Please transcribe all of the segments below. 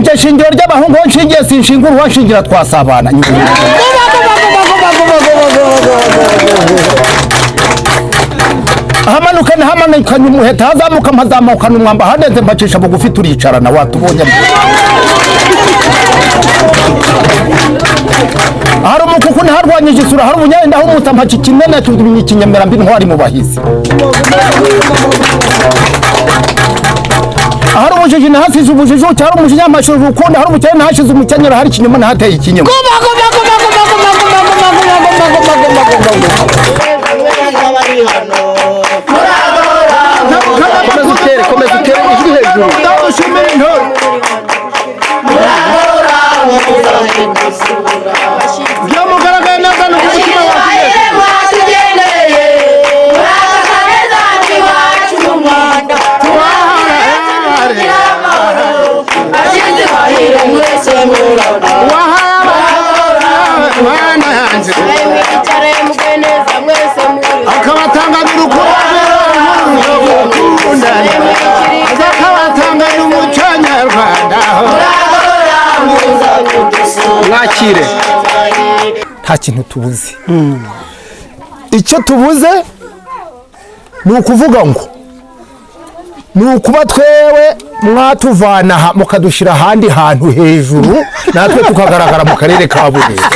nje shingiro ry'abahungu nshingiye sinshingura uwashingira twasabana hamanukanye umuheta hazamuka mpazamukana umwamba haneze mbacisha bugufi turicarana watubonye hari umukuku ntiharwanyije isura hari ubunyenda aho umuta mpaci kinene tumenye ikinyemera mbi ntwari mu bahizi hari umujiji nahasize ubujiji cyari umujiji amashuri rukundo hari umukene nahashize umukenyero hari ikinyoma nahateye ikinyoma komeza utere ijwi hejuru ndagushimira intore byamugaragaye neza no kumutima watugendeye murakaneza iwacu mu Rwanda tubaharira amahoro ashinze bahire mwese murada wana hanze mwicare mugeneza mwese muri akabatanga birukundo akabatanga n'umuco nyarwanda mwakire nta kintu tubuze icyo tubuze ni ukuvuga ngo ni ukuba twewe mwatuvana mukadushyira ahandi hantu hejuru natwe tukagaragara mu karere ka Burera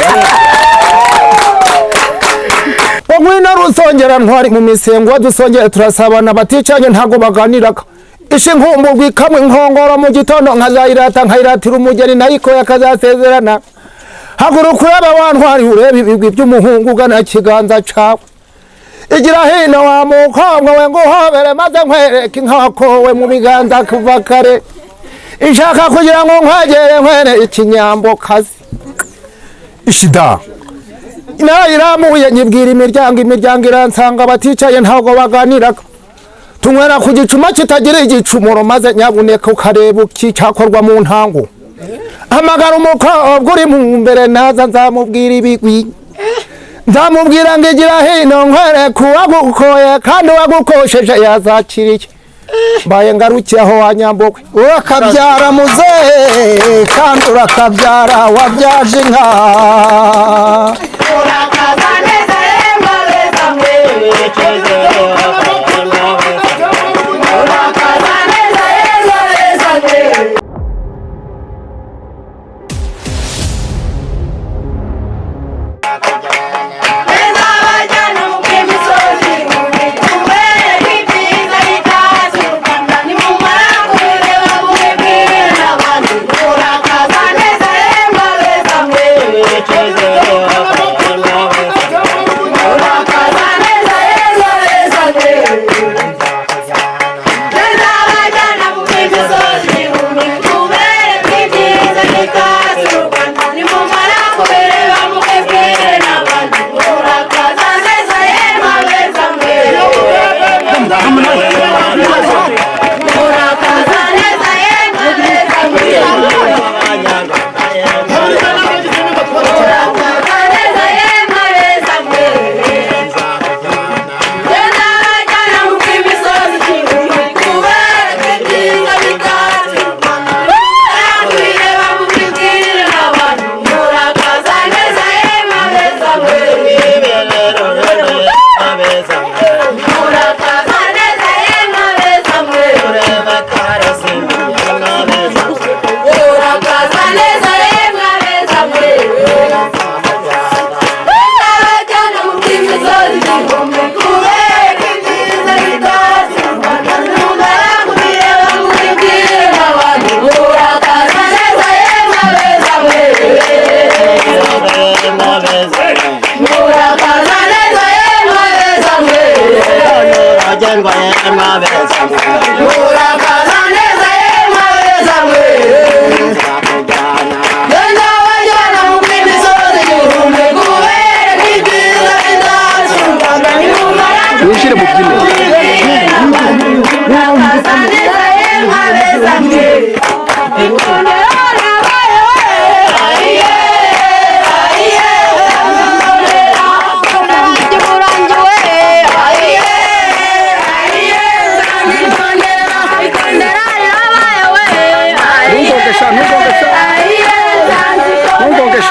ngwino rusongera ntwari mu misengo dusongera turasabana baticanye ntago baganiraga ishi nkumburwa kamwe nkongora mu gitondo nkazayirata nkayiratira umugeni nayiko yakazasezerana hagurukura abantwari ureba ibigwi by'umuhungu ugana kiganza cawe igira hino wa mukobwa we nguhobere maze nkwereke inkakowe mu biganza kuva kare ishaka kugira ngo nkwegere nkwere ikinyambo kazi ishida inayiramuye nyibwira imiryango iransanga baticaye ntago baganiraga tunywera ku gicuma kitagira igicumuro maze nyabuneka ukareba cyakorwa mu ntango hamagara umukobwa uri mu mbere naza nzamubwira ibigwi nzamubwira ngo igira hino nkwereke uwagukoye kandi uwagukosheje yazakiriye mbaye ngarukiye aho wanyambokwe urakabyara muzehe kandi urakabyara wabyaje inka urakaza neza yemwe beza mwerekeze urakaza neza yemwe beza mwerekeze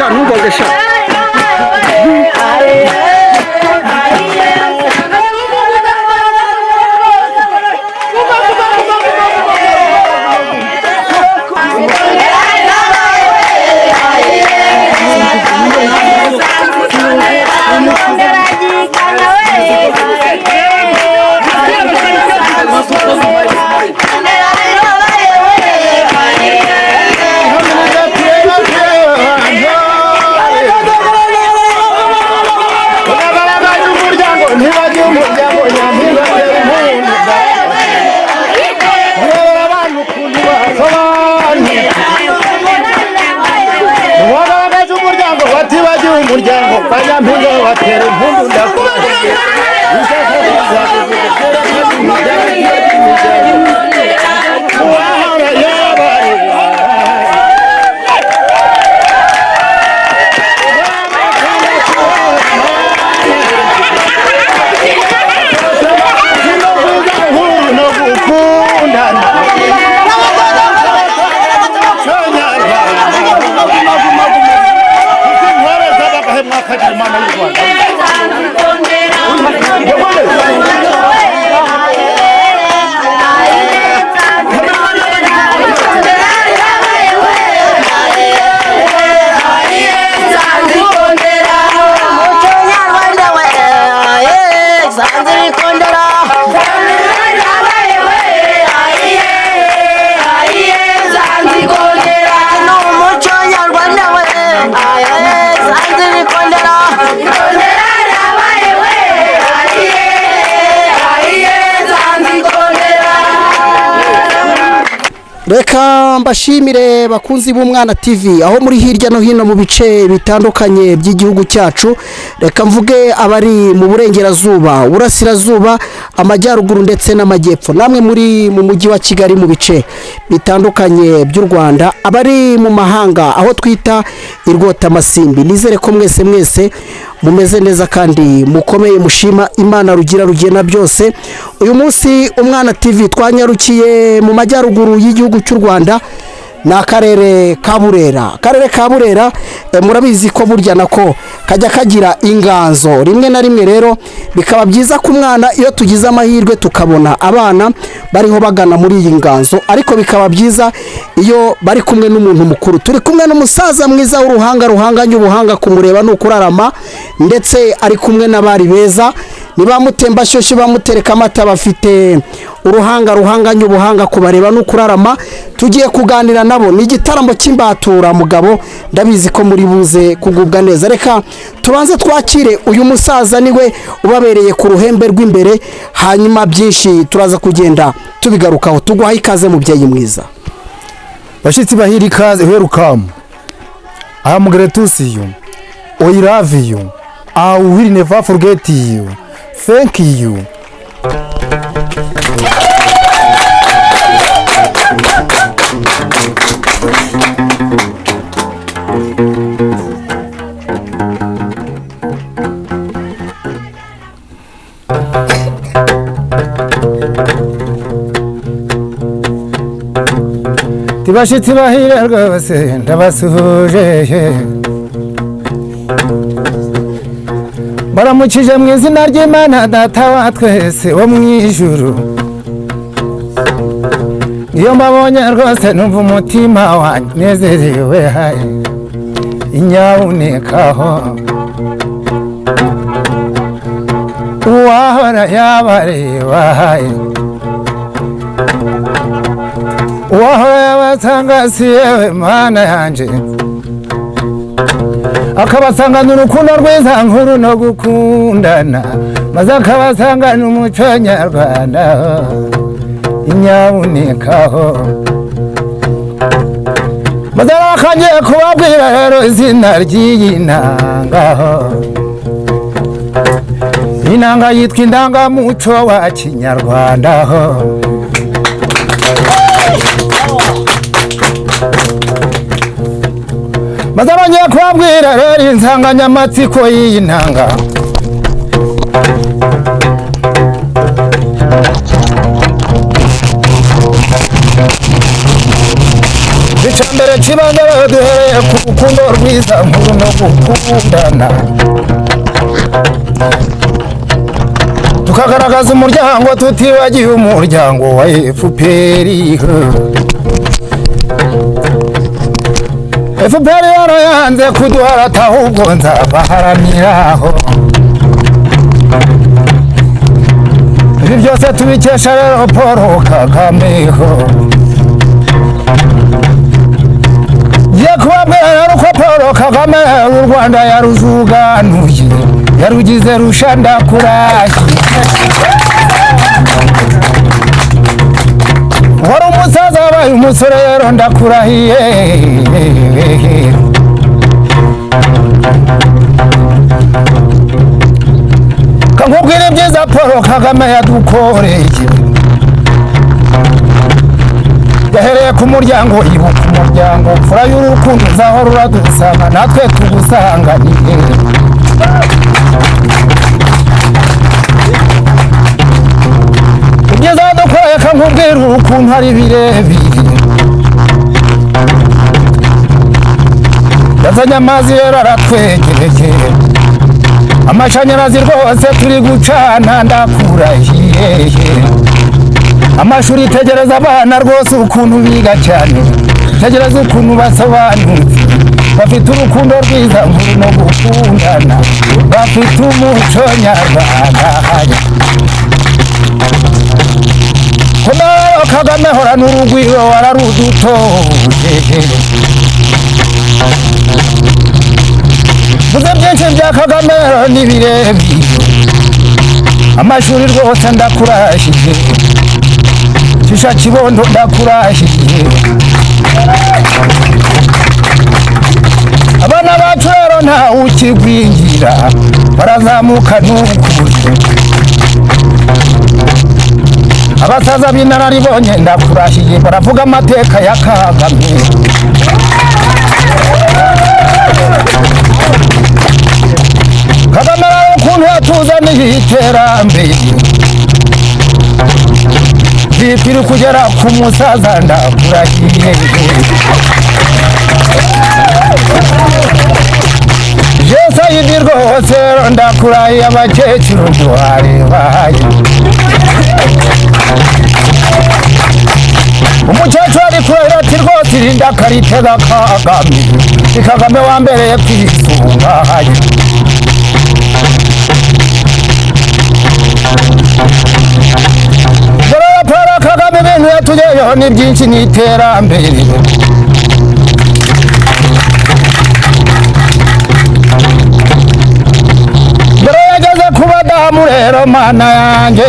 sha ntugoge sha umuryango banyampinga batera impundu ndakubahiye Reka mbashimire bakunzi b'Umwana TV aho muri hirya no hino mu bice bitandukanye by'igihugu cyacu. Reka mvuge abari mu burengerazuba, burasirazuba, amajyaruguru ndetse n'amajyepfo, namwe muri mu mujyi wa Kigali mu bice bitandukanye by'u Rwanda, abari mu mahanga aho twita irwota masimbi. Nizere ko mwese mumeze neza kandi mukomeye mushima Imana rugira rugena byose. Uyu munsi Umwana TV twanyarukiye mu majyaruguru y'igihugu cy'u Rwanda na akarere ka Burera. Akarere ka Burera murabizi ko burya nako kajya kagira inganzo rimwe na rimwe, rero bikaba byiza ku mwana iyo tugize amahirwe tukabona abana bariho bagana muri iyi nganzo, ariko bikaba byiza iyo bari kumwe n'umuntu mukuru. Turi kumwe n'umusaza mwiza w'uruhanga ruhanganye ubuhanga, kumureba no kurarama, ndetse ari kumwe n'abari beza, niba mutemba shoshe bamutereka amata, bafite uruhanga ruhanganye ubuhanga, kubareba no kurarama. Tugiye kuganira nabo, ni igitaramo cy'imbatura mugabo, ndabizi ko muri buze kugubwa neza. Reka tubanze twakire uyu musaza, niwe ubabereye ku ruhembe rw'imbere, hanyuma byinshi turaza kugenda tubigarukaho. Tugwaha ikaze mubyeyi mwiza. Bashitsi bahiri ikaze, welcome. I am grateful to you. I love you. I will never forget you. Thank you. Tibashitsi bahira rwose ndabasuhuje, baramukije mu izina ry'Imana Data wa twese wo mu ijuru. Iyo mbabonye rwose numva umutima wanjye nezerewe, haye inyabunekaho uwahora yabareba, haye uwahora yabasanga si yewe Mana yanje, akabasangana urukundo rwiza nkuru no gukundana, maze akabasangana umuco nyarwanda inyabunekaho. maze bakagiye kubabwira rero izina ry'iyi ntangaho. Inanga yitwa indangamuco wa kinyarwanda ho. maze bagiye kubabwira rero insanganyamatsiko y'iyi ntanga. Icambere mbere kibandara duhereye ku rukundo rwiza nkuru no gukundana tukagaragaza umuryango tutibagiye umuryango wa FPR. FPR yarayanze kuduharata ahubwo nzabaharaniraho. Ibi byose tubikesha rero Paul Kagame kubabwira uko Paul Kagame u Rwanda yaruzuganuye yarugize rushandakurahi. wari umusaza wabaye umusore rero ndakurahiye. kankubwira ibyiza Paul Kagame yadukoreye. yahereye ku muryango ibuka umuryango fura y'urukundo uzahora uradusanga natwe tugusanganiye. ibyiza dukoreye kankubwira urukundo ari birebire. yazanye amazi rero aratwegereye amashanyarazi rwose turi gucana ndakurahiye. amashuri tegereza abana rwose ukuntu biga cyane tegereza ukuntu basobanutse bafite urukundo rwiza nkuru no gukundana bafite umuco nyarwanda. kuna Kagame horana urugwiro wararudutoje. vuze byinshi bya Kagame ni birebire. amashuri rwose ndakurashije shisha kibondo ndakurashije. abana bacu rero nta ukigwingira barazamuka n'ukuri. abasaza b'inararibonye ndakurashije baravuga amateka ya Kagame. Kagame rero ukuntu yatuzaniye iterambere bipiri kugera ku musaza ndakurahiye. Sayidi rwose ndakurahiye abakecuru duharebaye. umukecuru ari kurahira ati rwose irinda akaritega Kagame ni Kagame wambereye kwisungahaye. Paul Kagame ibintu yatugeyeho ni byinshi ni iterambere. dore yageze ku badamu rero mana yanjye.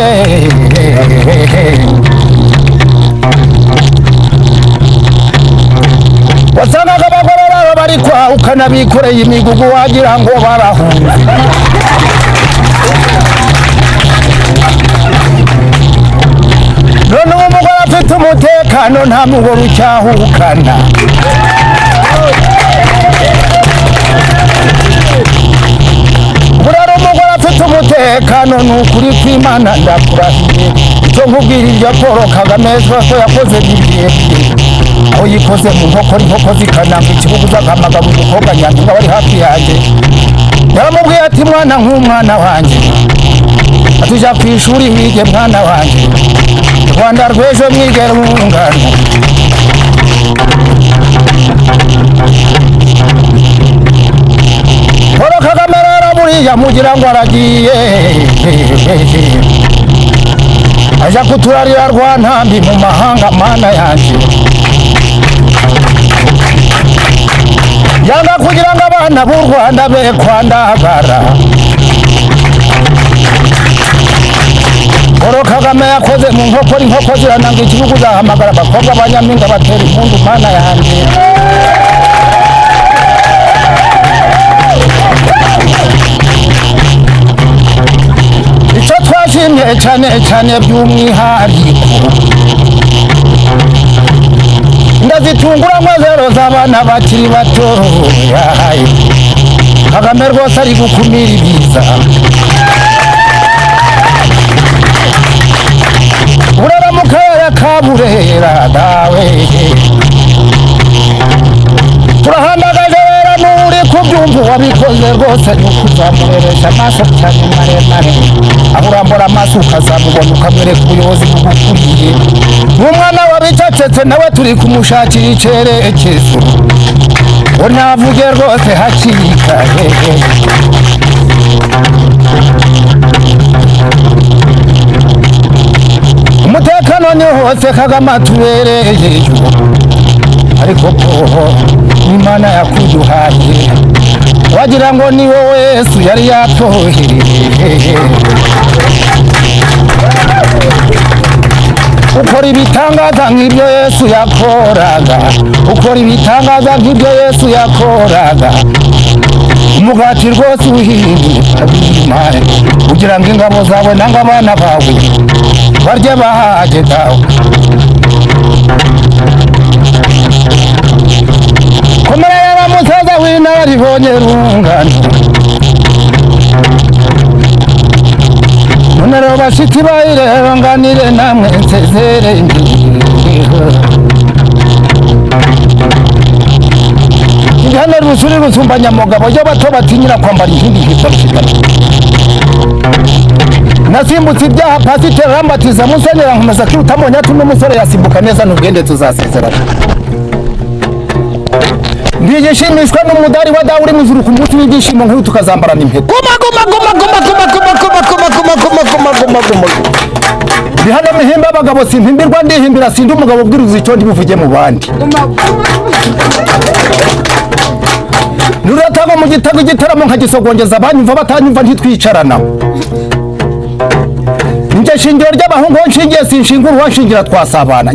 wasangaga abagore babo bari kwahukana bikoreye imigugu wagira ngo barahunga. none umugore afite umutekano nta mugore ucyahukana. burara umugore afite umutekano ni ukuri kw'Imana ndakurahiye. icyo nkubwira ibyo Paul Kagame zose yakoze birebire aho yikoze mu nkokora inkoko zikananga ikibugu zagamagara umukobwa nyampinga wari hafi yanjye. yaramubwiye ati mwana nk'umwana wanjye atujya ku ishuri wige mwana wanjye Rwanda rw'ejo mwige rungana. Paul Kagame rero buriya mugira ngo aragiye aja kuturarira Rwantambi mu mahanga mana yanjye. yanga kugira ngo abana b'u Rwanda be kwandagara. Paul Kagame yakoze mu nkokora inkoko zirananga ikibugu zahamagara abakobwa ba Nyampinga batera impundu mana yanjye. icyo twashimye cyane cyane by'umwihariko ndazitunguramo zero z'abana bakiri bato. Kagame rwose ari gukumira ibiza. urara mu karere ka Burera dawe wabikoze rwose ni ukuzamureresha amaso cyane maremare aho urambura amaso ukazamubona ukamwereka ubuyobozi bugukuriye n'umwana wabicecetse nawe turi kumushakira icyerekezo ngo navuge rwose hakiri kare umutekano ni hose Kagame atubereye ariko poho Imana yakuduhaye wagira ngo ni wowe Yesu yari yatohereye ukora ibitangaza nk'ibyo Yesu yakoraga ukora ibitangaza nk'ibyo Yesu yakoraga umugati rwose uhinduka bimare kugira ngo ingabo zawe nanga abana bawe barye bahage dawe komera y'abamusaza w'inararibonye rungano none rero bashiki bayireba nganire namwe nsezere igihano rusuri rusumba nyamugabo yo bato batinyira kwambara ikindi gito rushikana nasimbutse ibyaha pasiteri arambatiza musenyera nkomeza ko utamubonye ati n'umusore yasimbuka neza n'ubwende tuzasezerana ndiyishimishwa n'umudari wa dawe uri mu ijuru ku munsi w'ibyishimo nk'uyu tukazambarana impeta bihano mihimba abagabo simpimbirwa ndihimbira sindi umugabo ubwiriza icyo ndi buvuge mu bandi nuratanga mu gitego igitaramo nkagisogongeza abanyumva batanyumva ntitwicarana njye shingiro ry'abahungu ho nshingiye sinshinga uruhu nshingira twasabana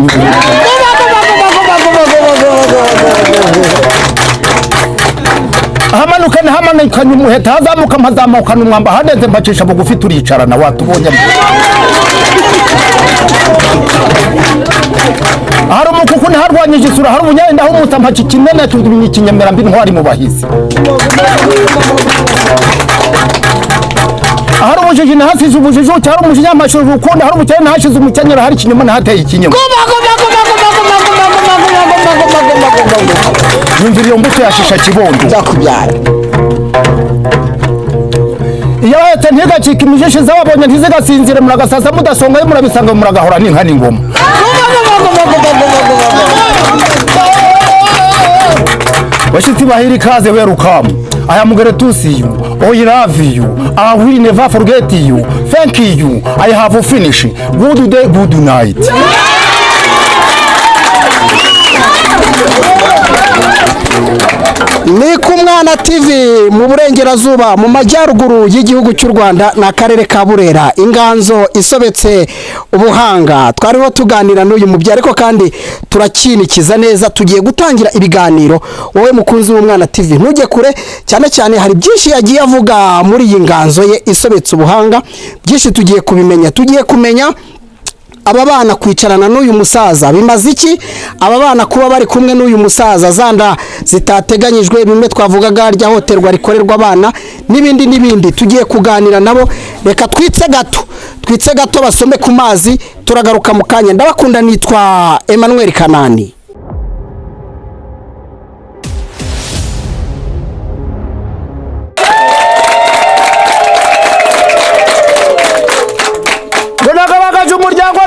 ahamanukane hamanukanye umuheta hazamuka mpazamukana umwamba haneze mbacisha bugufi turicarana watubonye hari umukuku ntiharwanyije isura hari umunyenda aho umusa mpaci kinene tuduminye ikinyemera mbi ntwari mu bahizi hari umujiji ntahasize ubujiji cyari umujiji amashuri urukundo hari umukene ntahashize umukenyero hari ikinyoma ntahateye ikinyoma yumvira iyo mbuto yashisha kibondo nzakubyara iyo wahetse ntigacika imijishi z'ababonye ntizigasinzire muragasasa mudasongayo murabisanga muragahora n'inka n'ingoma bashitsi bahira ikaze welcome I am glad to see you. I love you. I will never forget you. Thank you. I have finished. Good day, good night. ni ku Mwana TV mu burengerazuba mu majyaruguru y'igihugu cy'u Rwanda n'akarere ka Burera inganzo isobetse ubuhanga twariho tuganira n'uyu mubyeyi ariko kandi turakinikiza neza tugiye gutangira ibiganiro wowe mukunzi w'Umwana TV ntujye kure cyane cyane hari byinshi yagiye avuga muri iyi nganzo ye isobetse ubuhanga byinshi tugiye kubimenya tugiye kumenya aba bana kwicarana n'uyu musaza bimaze iki aba bana kuba bari kumwe n'uyu musaza zanda zitateganyijwe bimwe twavugaga rya hotelwa rikorerwa abana n'ibindi tugiye kuganira nabo reka twitse gato basome ku mazi turagaruka mu kanya ndabakunda nitwa Emmanuel Kanani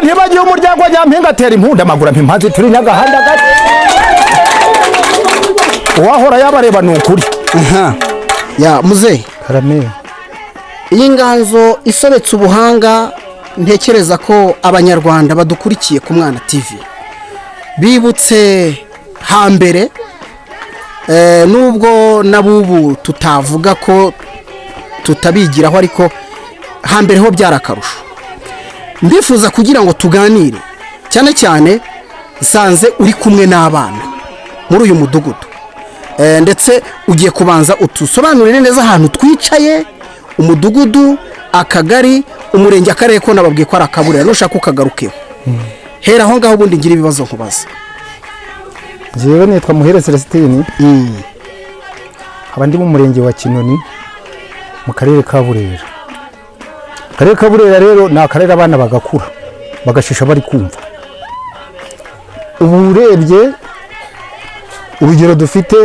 ntibagiye umuryango nyampinga atera impunda amaguru mpimpanzi turi nyagahanda gato uwahora yabareba ni ukuri ya muze karame iyi nganzo isobetse ubuhanga ntekereza ko abanyarwanda badukurikiye ku Mwana TV bibutse hambere nubwo nabubu tutavuga ko tutabigiraho ariko hambere ho byarakarusho ndifuza kugira ngo tuganire cyane cyane sanze uri kumwe n'abana muri uyu mudugudu ndetse ugiye kubanza utusobanurire neza ahantu twicaye umudugudu akagari umurenge akarere ko nababwiye ko ari akaburera nushaka ukagarukeho hera aho ngaho ubundi ngira ibibazo nkubaza jewe nitwa Muhere Celestine abandi mu murenge wa Kinoni mu karere ka Burera akarere ka Burera rero ni akarere abana bagakura bagashisha bari kumva ubu urebye urugero dufite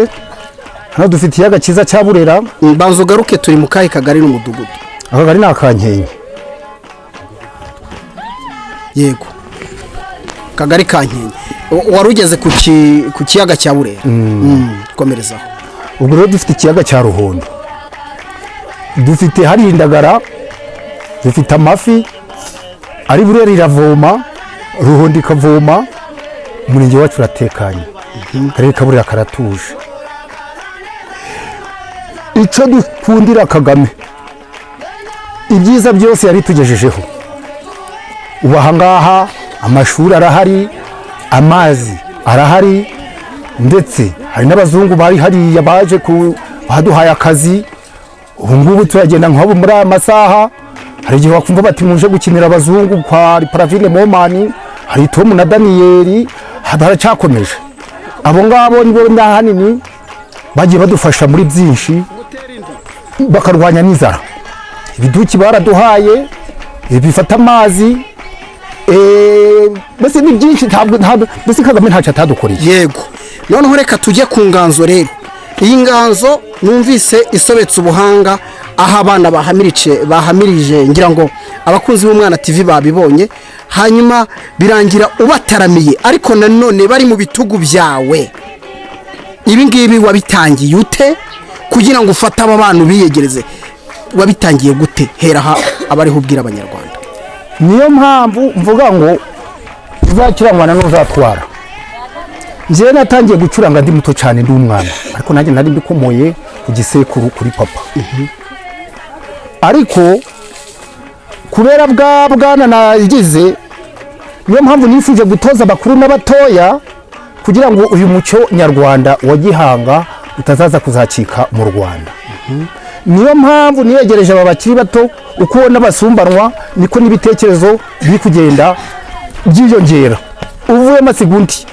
hano dufite ikiyaga cyiza cya Burera. Banza ugaruke, turi mu kahe kagari n'umudugudu? Akagari ni Akankenke. Yego, kagari Kankenke. Wari ugeze ku kiyaga cya Burera. Komerezaho. Ubwo rero dufite ikiyaga cya Ruhondo, dufite hari indagara, dufite amafi, ari Burera iravoma, Ruhondo ikavoma, umurenge wacu uratekanye, akarere ka Burera karatuje. Icyo dukundira Kagame, ibyiza byose yabitugejejeho. Ubu aha ngaha amashuri arahari, amazi arahari, ndetse hari n'abazungu bari hariya baje baduhaye akazi. Ubu ngubu turagenda nk'abo muri aya masaha, hari igihe wakumva bati muje gukinira abazungu kwa Paravine Momani, hari Tom na Daniyeli, baracyakomeje. Abo ngabo nibo hanini bagiye badufasha muri byinshi, bakarwanya n'inzara. Ibiduki baraduhaye, bifata amazi, mbese ni byinshi, mbese Kagame ntacyo atadukoreye. Yego, noneho reka tujye ku nganzo rero. Iyi nganzo numvise isobetse ubuhanga, aho abana bahamirije, ngira ngo abakunzi b'Umwana TV babibonye, hanyuma birangira ubataramiye, ariko nanone bari mu bitugu byawe. Ibi ngibi wabitangiye ute kugira ngo ufate aba bantu biyegereze? Wabitangiye gute? Hera abariho ubwira abanyarwanda. Niyo mpamvu mvuga ngo uzakirangwana n'uzatwara. Njye natangiye gucuranga ndi muto cyane, ndi umwana, ariko nanjye nari mbikomoye ku gisekuru kuri papa. Ariko kubera bwana nagize, niyo mpamvu nifuje gutoza abakuru n'abatoya kugira ngo uyu muco nyarwanda wa gihanga utazaza kuzacika mu Rwanda. Niyo mpamvu niyegereje aba bakiri bato, uko ubona basumbanwa niko n'ibitekerezo biri kugenda byiyongera. Uvuye masigundi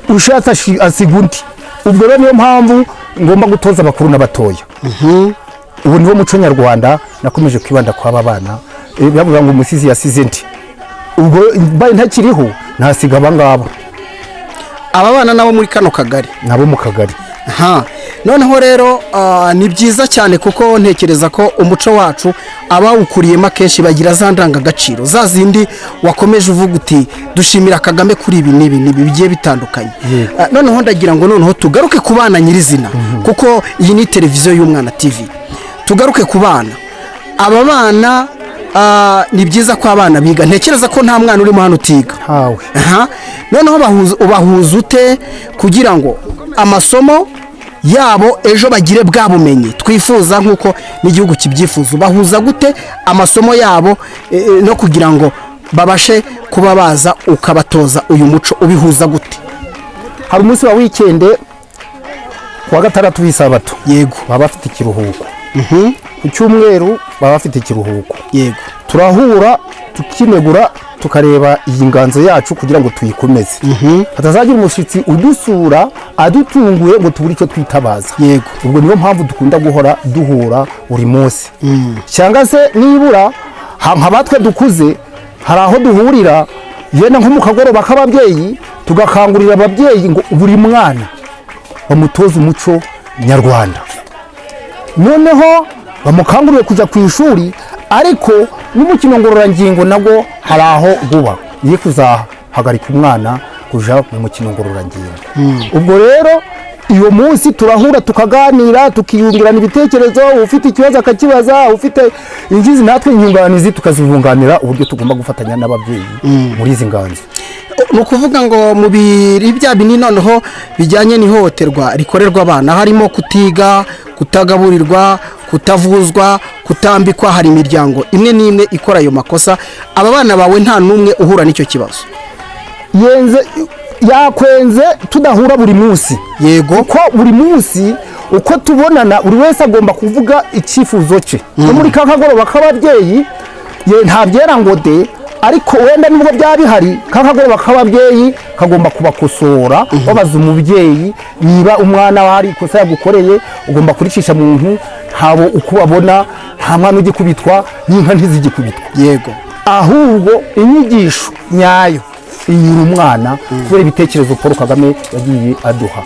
ushatse asigundi. Ubwo rero niyo mpamvu ngomba gutoza abakuru n'abatoya. Ubu niwo muco nyarwanda nakomeje kwibanda kwa aba bana. Bavuga ngo umusizi yasize nti, ubwo baye ntakiriho ntasiga abangabo. Aba bana nabo muri kano kagari, nabo mu kagari. Noneho rero ni byiza cyane, kuko ntekereza ko umuco wacu abawukuriyemo akenshi bagira za ndangagaciro, za zindi wakomeje uvuga uti dushimira Kagame kuri ibi n'ibi bigiye bitandukanye. Noneho ndagira ngo noneho tugaruke ku bana nyirizina, kuko iyi ni televiziyo y'Umwana TV. Tugaruke ku bana. Aba bana ni byiza ko abana biga, ntekereza ko nta mwana urimo hano utiga. Noneho ubahuza ute kugira ngo amasomo yabo ejo bagire bwa bumenyi twifuza nk'uko n'igihugu kibyifuza? Bahuza gute amasomo yabo no kugira ngo babashe kuba baza ukabatoza uyu muco? Ubihuza gute? Hari umunsi wa weekend wa gatandatu w'isabato. Yego, baba bafite ikiruhuko. Ku cyumweru baba bafite ikiruhuko. Yego, turahura tukinegura tukareba iyi nganzo yacu kugira ngo tuyikomeze. Hatazagira umushyitsi udusura adutunguye ngo tubure icyo twitabaza. Yego, ubwo niyo mpamvu dukunda guhora duhura buri munsi. Cyangwa se nibura nk'abatwe dukuze hari aho duhurira, yenda nko mu kagoroba k'ababyeyi, tugakangurira ababyeyi ngo buri mwana bamutoze umuco nyarwanda. Noneho bamukanguriye kujya ku ishuri, ariko n'umukino ngororangingo nabwo hari aho guba ye kuzahagarika umwana kuja mu mukino ngororangingo. Ubwo rero iyo munsi turahura tukaganira, tukiyungurana ibitekerezo, ufite ikibazo akakibaza, ufite ingizi natwe inyunganizi tukazivunganira uburyo tugomba gufatanya n'ababyeyi muri izi nganzo. Ni ukuvuga ngo mu biri bya bini noneho bijyanye n'ihohoterwa rikorerwa abana, harimo kutiga, kutagaburirwa, kutavuzwa, kutambikwa, hari imiryango imwe n'imwe ikora ayo makosa. Aba bana bawe nta n'umwe uhura n'icyo kibazo? Yakwenze tudahura buri munsi. Yego, uko buri munsi uko tubonana buri wese agomba kuvuga icyifuzo cye. Muri kakagoroba k'ababyeyi nta byera ngo de, ariko wenda nubwo byaba bihari, kakagoroba k'ababyeyi kagomba kubakosora, babaza umubyeyi niba umwana hari ikosa yagukoreye, ugomba kuricisha muntu habo uko babona, nta mwana ugikubitwa n'inka ntizigikubitwa. Yego, ahubwo inyigisho nyayo inyura umwana kubera ibitekerezo Paul Kagame yagiye aduha.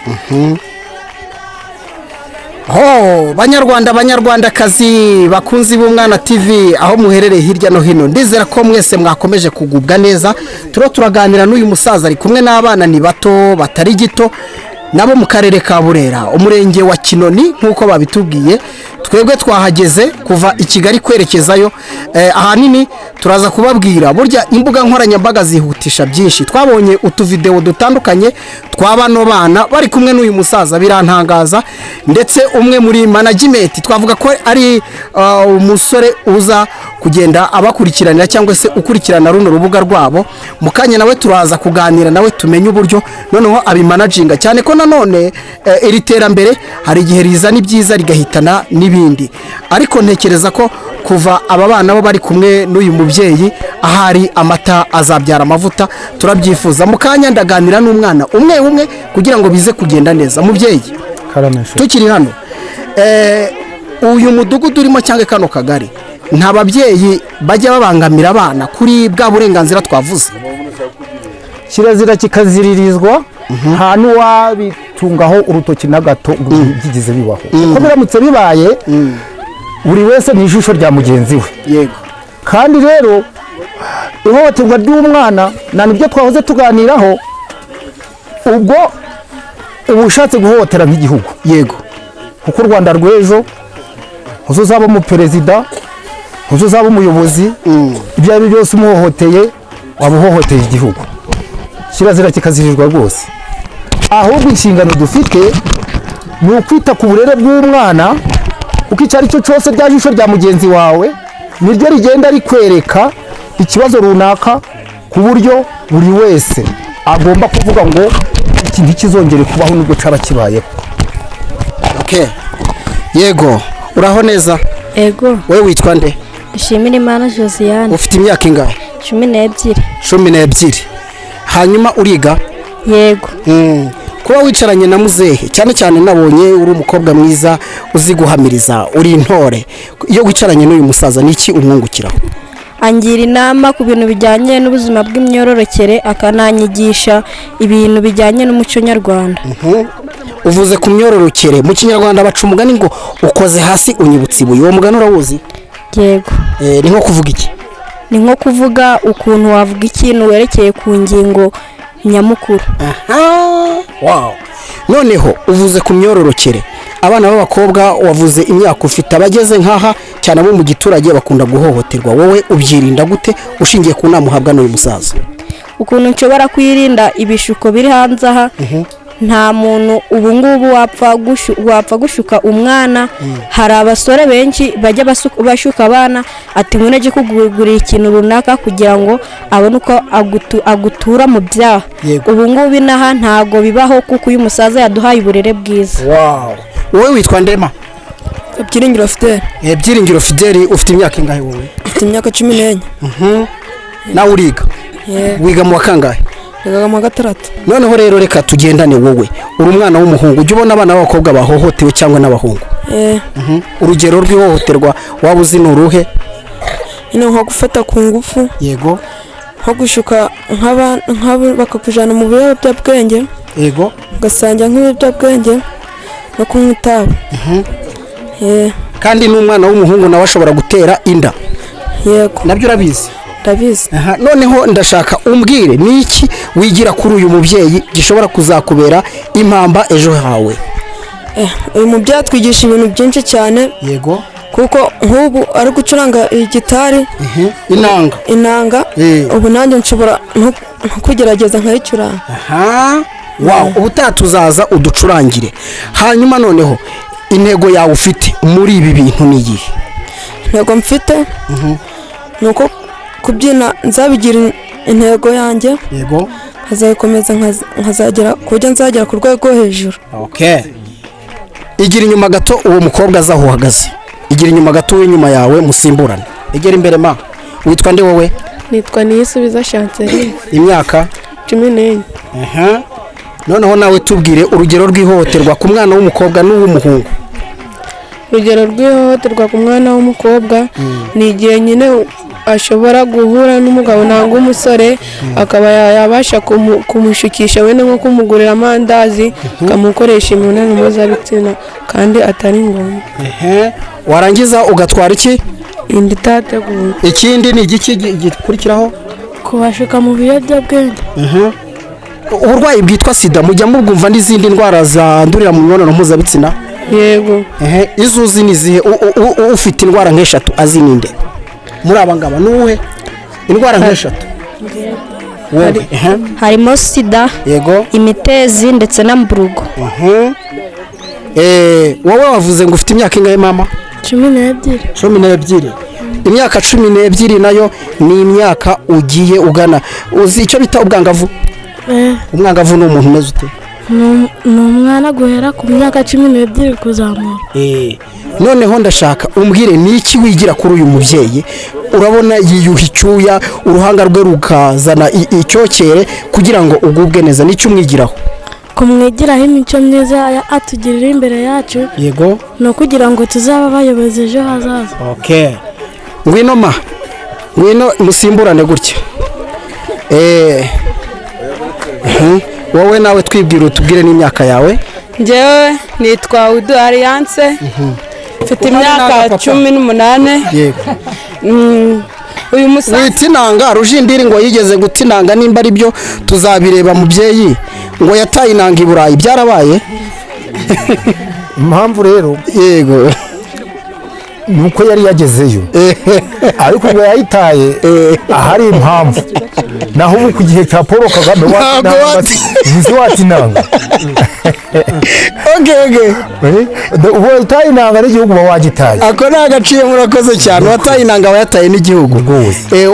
banyarwandakazi bakunzi b'Umwana TV aho muherereye hirya no hino, ndizera ko mwese mwakomeje kugubwa neza. Turaganira n'uyu musaza ari kumwe n'abana ni bato batari gito nabo mu karere ka Burera, umurenge wa Kinoni nk'uko babitubwiye. Twebwe twahageze kuva i Kigali kwerekezayo. Ahanini turaza kubabwira burya imbuga nkoranyambaga zihutisha byinshi. Twabonye utuvideo dutandukanye tw'abano bana bari kumwe n'uyu musaza, birantangaza. Ndetse umwe muri management twavuga ko ari umusore uza kugenda abakurikiranira cyangwa se ukurikirana runo rubuga rwabo. Mukanya nawe turaza kuganira nawe tumenye uburyo noneho abimanaginga, cyane ko nanone iri terambere hari igihe rizana ibyiza rigahitana n'ibindi. Ariko ntekereza ko kuva aba bana bo bari kumwe n'uyu mubyeyi, ahari amata azabyara amavuta, turabyifuza. Mukanya ndaganira n'umwana umwe kugira ngo bize kugenda neza. Mubyeyi, tukiri hano uyu mudugudu urimo cyangwa kano kagari, nta babyeyi bajya babangamira abana kuri bwa burenganzira twavuze? Kirazira kikaziririzwa, nta n'uwabitungaho urutoki na gato byigize bibaho. Ko biramutse bibaye buri wese ni ijisho rya mugenzi we. Yego. Kandi rero ihohoterwa ry'umwana na nibyo twahoze tuganiraho, ubwo ubushatse guhohotera nk'igihugu. Yego. Kuko u Rwanda rw'ejo uzaba mu perezida, uzaba umuyobozi, ibyo ari byose umuhohoteye wamuhohoteye igihugu. Kirazira kikazirirwa rwose. Ahubwo inshingano dufite ni ukwita ku burere bw'umwana, kuko icyo ari cyo cyose rya jisho rya mugenzi wawe niryo rigenda rikwereka ikibazo runaka, ku buryo buri wese agomba kuvuga ngo iki ntikizongere kubaho nubwo cyaba kibayeho. Okay. Yego, uraho neza? Ego. Wewe witwa nde? Nshimirimana Josiane. Ufite imyaka ingahe? 12. 12. Hanyuma uriga? Yego. Kuba wicaranye na muzehe, cyane cyane nabonye uri umukobwa mwiza uzi guhamiriza, uri intore. Iyo wicaranye n'uyu musaza niki umwungukiraho? Angira inama ku bintu bijyanye n'ubuzima bw'imyororokere, akananyigisha ibintu bijyanye n'umuco nyarwanda. Uvuze ku myororokere, mu Kinyarwanda baca umugani ngo ukoze hasi unyibutsa ibuye. Uwo mugani urawuzi? Yego. Ni nko kuvuga iki? Ni nko kuvuga ukuntu wavuga ikintu werekeye ku ngingo nyamukuru. Wow. Noneho uvuze ku myororokere, abana b'abakobwa wavuze imyaka ufite abageze nkaha cyane abo mu giturage bakunda guhohoterwa. Wowe ubyirinda gute ushingiye ku nama uhabwa n'uyu musaza? Ukuntu nshobora kwirinda ibishuko biri hanze aha, nta muntu ubu ngubu wapfa gushuka umwana. Hari abasore benshi bajya bashuka abana ati nkuneje kugurira ikintu runaka kugira ngo abone uko agutura mu byaha. Ubu ngubu inaha ntago bibaho kuko uyu musaza yaduhaye uburere bwiza. Wow. Wowe witwa ndema? Byiringiro Fidel. Byiringiro Fidel, ufite imyaka ingahe wowe? Ufite imyaka 14. Nawe uriga? Wiga mu wakangahe? Wiga mu gatandatu. Noneho rero reka tugendane, wowe uri umwana w'umuhungu, ujye ubona abana b'abakobwa bahohotewe cyangwa n'abahungu? Urugero rw'ihohoterwa waba uzi ni uruhe? Nko gufata ku ngufu. Yego. Nko gushuka bakakujana mu biyobyabwenge. Yego. Ugasanga nk'ibiyobyabwenge no kunywa itabi. Kandi n'umwana w'umuhungu nawe ashobora gutera inda. Yego. Nabyo urabizi? Ndabizi. Noneho ndashaka umbwire niki wigira kuri uyu mubyeyi gishobora kuzakubera impamba ejo hawe? Uyu mubyeyi atwigisha ibintu byinshi cyane. Yego. Kuko nk'ubu ari gucuranga igitari, inanga. Ubu nanjye nshobora kugerageza nkayicuranga. Wow, ubutaha tuzaza uducurangire. Hanyuma noneho intego yawe ufite muri ibi bintu ni iyihe? Intego mfite nuko kubyina nzabigira intego yanjye. Yego. Nkazakomeza nkazagera kujya nzagera ku rwego hejuru. Okay. Igira inyuma gato uwo mukobwa azaho uhagaze. Igira inyuma gato w'inyuma yawe musimburane. Igera imbere ma. Witwa nde wowe? Nitwa Niyisubiza Chanceline. Imyaka 14. Noneho nawe tubwire urugero rw'ihohoterwa ku mwana w'umukobwa n'uw'umuhungu. Urugero rw'ihohoterwa ku mwana w'umukobwa ni igihe nyine ashobora guhura n'umugabo nangwa umusore akaba yabasha kumushukisha wenda nko kumugurira amandazi akamukoresha imibonano mpuzabitsina kandi atari ngombwa. warangiza ugatwara iki? Inda itateguwe. Ikindi ni igiki gikurikiraho? kubashuka mu biyobyabwenge. Uburwayi bwitwa sida mujya mubwumva n'izindi ndwara zandurira mu mibonano mpuzabitsina? Yego. Izo uzi ni izihe? Ufite indwara nk'eshatu azi ninde muri aba ngaba? Nuwe indwara nk'eshatu? harimo sida, yego, imitezi ndetse na mburugo. wowe wavuze ngo ufite imyaka ingahe mama? 12. 12. Imyaka 12 nayo ni imyaka ugiye ugana. Uzi icyo bita ubwangavu? Umwangavu ni umuntu umeze ute? Ni umwana guhera ku myaka 12 kuzamura. Noneho ndashaka umbwire ni iki wigira kuri uyu mubyeyi? Urabona yiyuha icyuya, uruhanga rwe rukazana icyokere kugira ngo ugubwe neza. N'icyo umwigiraho? Kumwigiraho imico myiza atugirira imbere yacu. Yego. No kugira ngo tuzaba abayobozi ejo hazaza. Ngwino ma, ngwino musimburane gutya. Wowe nawe twibwira utubwire n'imyaka yawe. Njyewe nitwa Udu Alliance, mfite imyaka 18. Yego. Uyu musaza witinanga Rujindiri ngo yigeze gutinanga, nimba ari byo tuzabireba mubyeyi, ngo yataye inanga i Burayi. Byarabaye? Impamvu rero yego nuko yari yagezeyo ariko ngo yayitaye ahari impamvu. Naho ubu ku gihe cya Paul Kagame watinanga. Ubu wataye inanga n'igihugu uba wagitaye. Ako ni agaciye, murakoze cyane. Wataye inanga wayataye n'igihugu.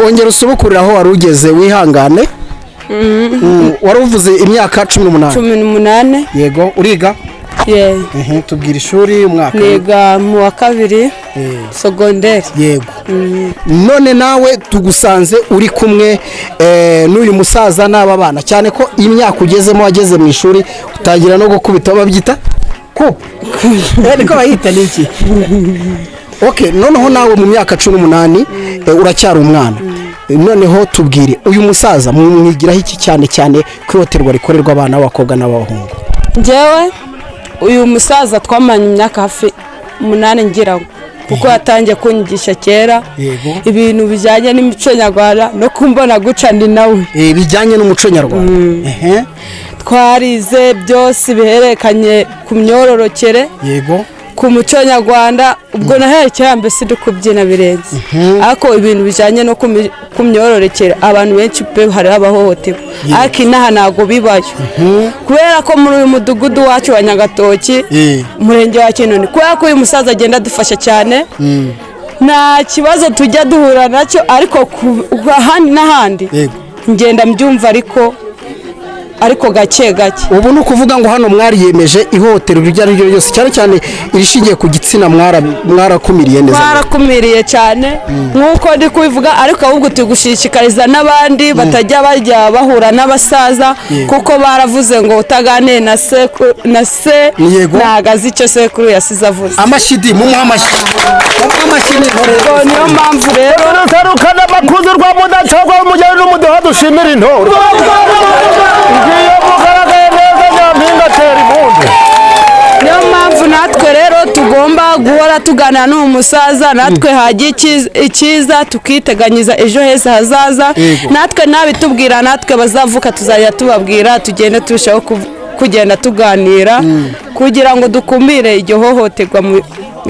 Wongera usubukurira aho wari ugeze, wihangane. Wari uvuze imyaka 18. Yego. Uriga? Tubwira ishuri, umwaka? Niga mu wa 2 secondaire. Yego. None nawe tugusanze uri kumwe n'uyu musaza n'aba bana, cyane ko imyaka ugezemo wageze mu ishuri utangira no gukubita. Babyita ko ariko bayita niki? Noneho nawe mu myaka 18 uracyari umwana. Noneho tubwire uyu musaza mwigiraho iki cyane cyane kwihoterwa rikorerwa abana b'abakobwa n'abahungu? Njyewe uyu musaza twamanye imyaka hafi 8 ngiraho, kuko yatangiye kunyigisha kera ibintu bijyanye n'imico nyarwanda no kumbona guca ndi nawe bijyanye n'umuco nyarwanda. Twarize byose biherekanye ku myororokere, yego, ku muco nyarwanda. Ubwo naherekera mbese ndi kubyina birenze, ariko ibintu bijyanye no ku myororokere abantu benshi pe hari abahohoterwa, ariko inaha ntago bibayo kubera ko muri uyu mudugudu wacu wa Nyagatoki, umurenge wa Kinoni, kubera ko uyu musaza agenda adufasha cyane. Nta kibazo tujya duhura nacyo, ariko ahandi n'ahandi ngenda mbyumva ariko gake gake. Ubu ni ukuvuga ngo hano mwariyemeje ihohoterwa iryo ari ryo ryose, cyane cyane irishingiye ku gitsina mwarakumiriye neza? Mwarakumiriye cyane nk'uko ndi kubivuga, ariko ahubwo tugushishikariza n'abandi batajya bajya bahura n'abasaza, kuko baravuze ngo utaganiye na se ntago azi icyo sekuru yasize avuze. Amashidi mumuha amashyi. Niyo mpamvu rero rutarukana bakuze rwa mudacagwa umujyana n'umuduha dushimira intore. Niyo mpamvu natwe rero tugomba guhora tuganira n'uwo musaza, natwe hajya icyiza tukiteganyiza ejo heza hazaza. Natwe nabitubwira, natwe bazavuka tuzajya tubabwira, tugende turushaho kugenda tuganira kugira ngo dukumire iryo hohoterwa mu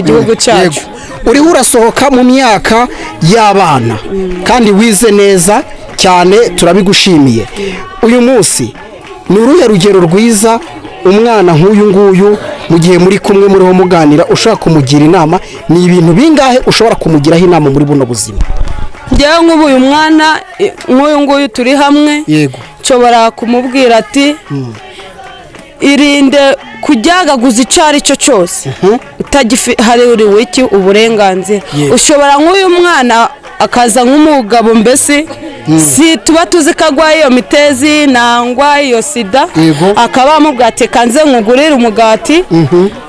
gihugu cyacu. Uriho urasohoka mu myaka y'abana kandi wize neza cyane, turabigushimiye. Uyu munsi ni uruhe rugero rwiza umwana nk'uyu nguyu mu gihe muri kumwe muriho muganira ushaka kumugira inama? Ni ibintu bingahe ushobora kumugiraho inama muri buno buzima? Njyewe nk'ubu uyu mwana nk'uyu nguyu turi hamwe, nshobora kumubwira ati irinde kujyagaguza icyo ari cyo cyose utagihariwe iki uburenganzira. Ushobora nk'uyu mwana akaza nk'umugabo mbese si tuba tuzi ko agwaye iyo mitezi nangwa iyo sida akaba amubwira ati kanze nkugurire umugati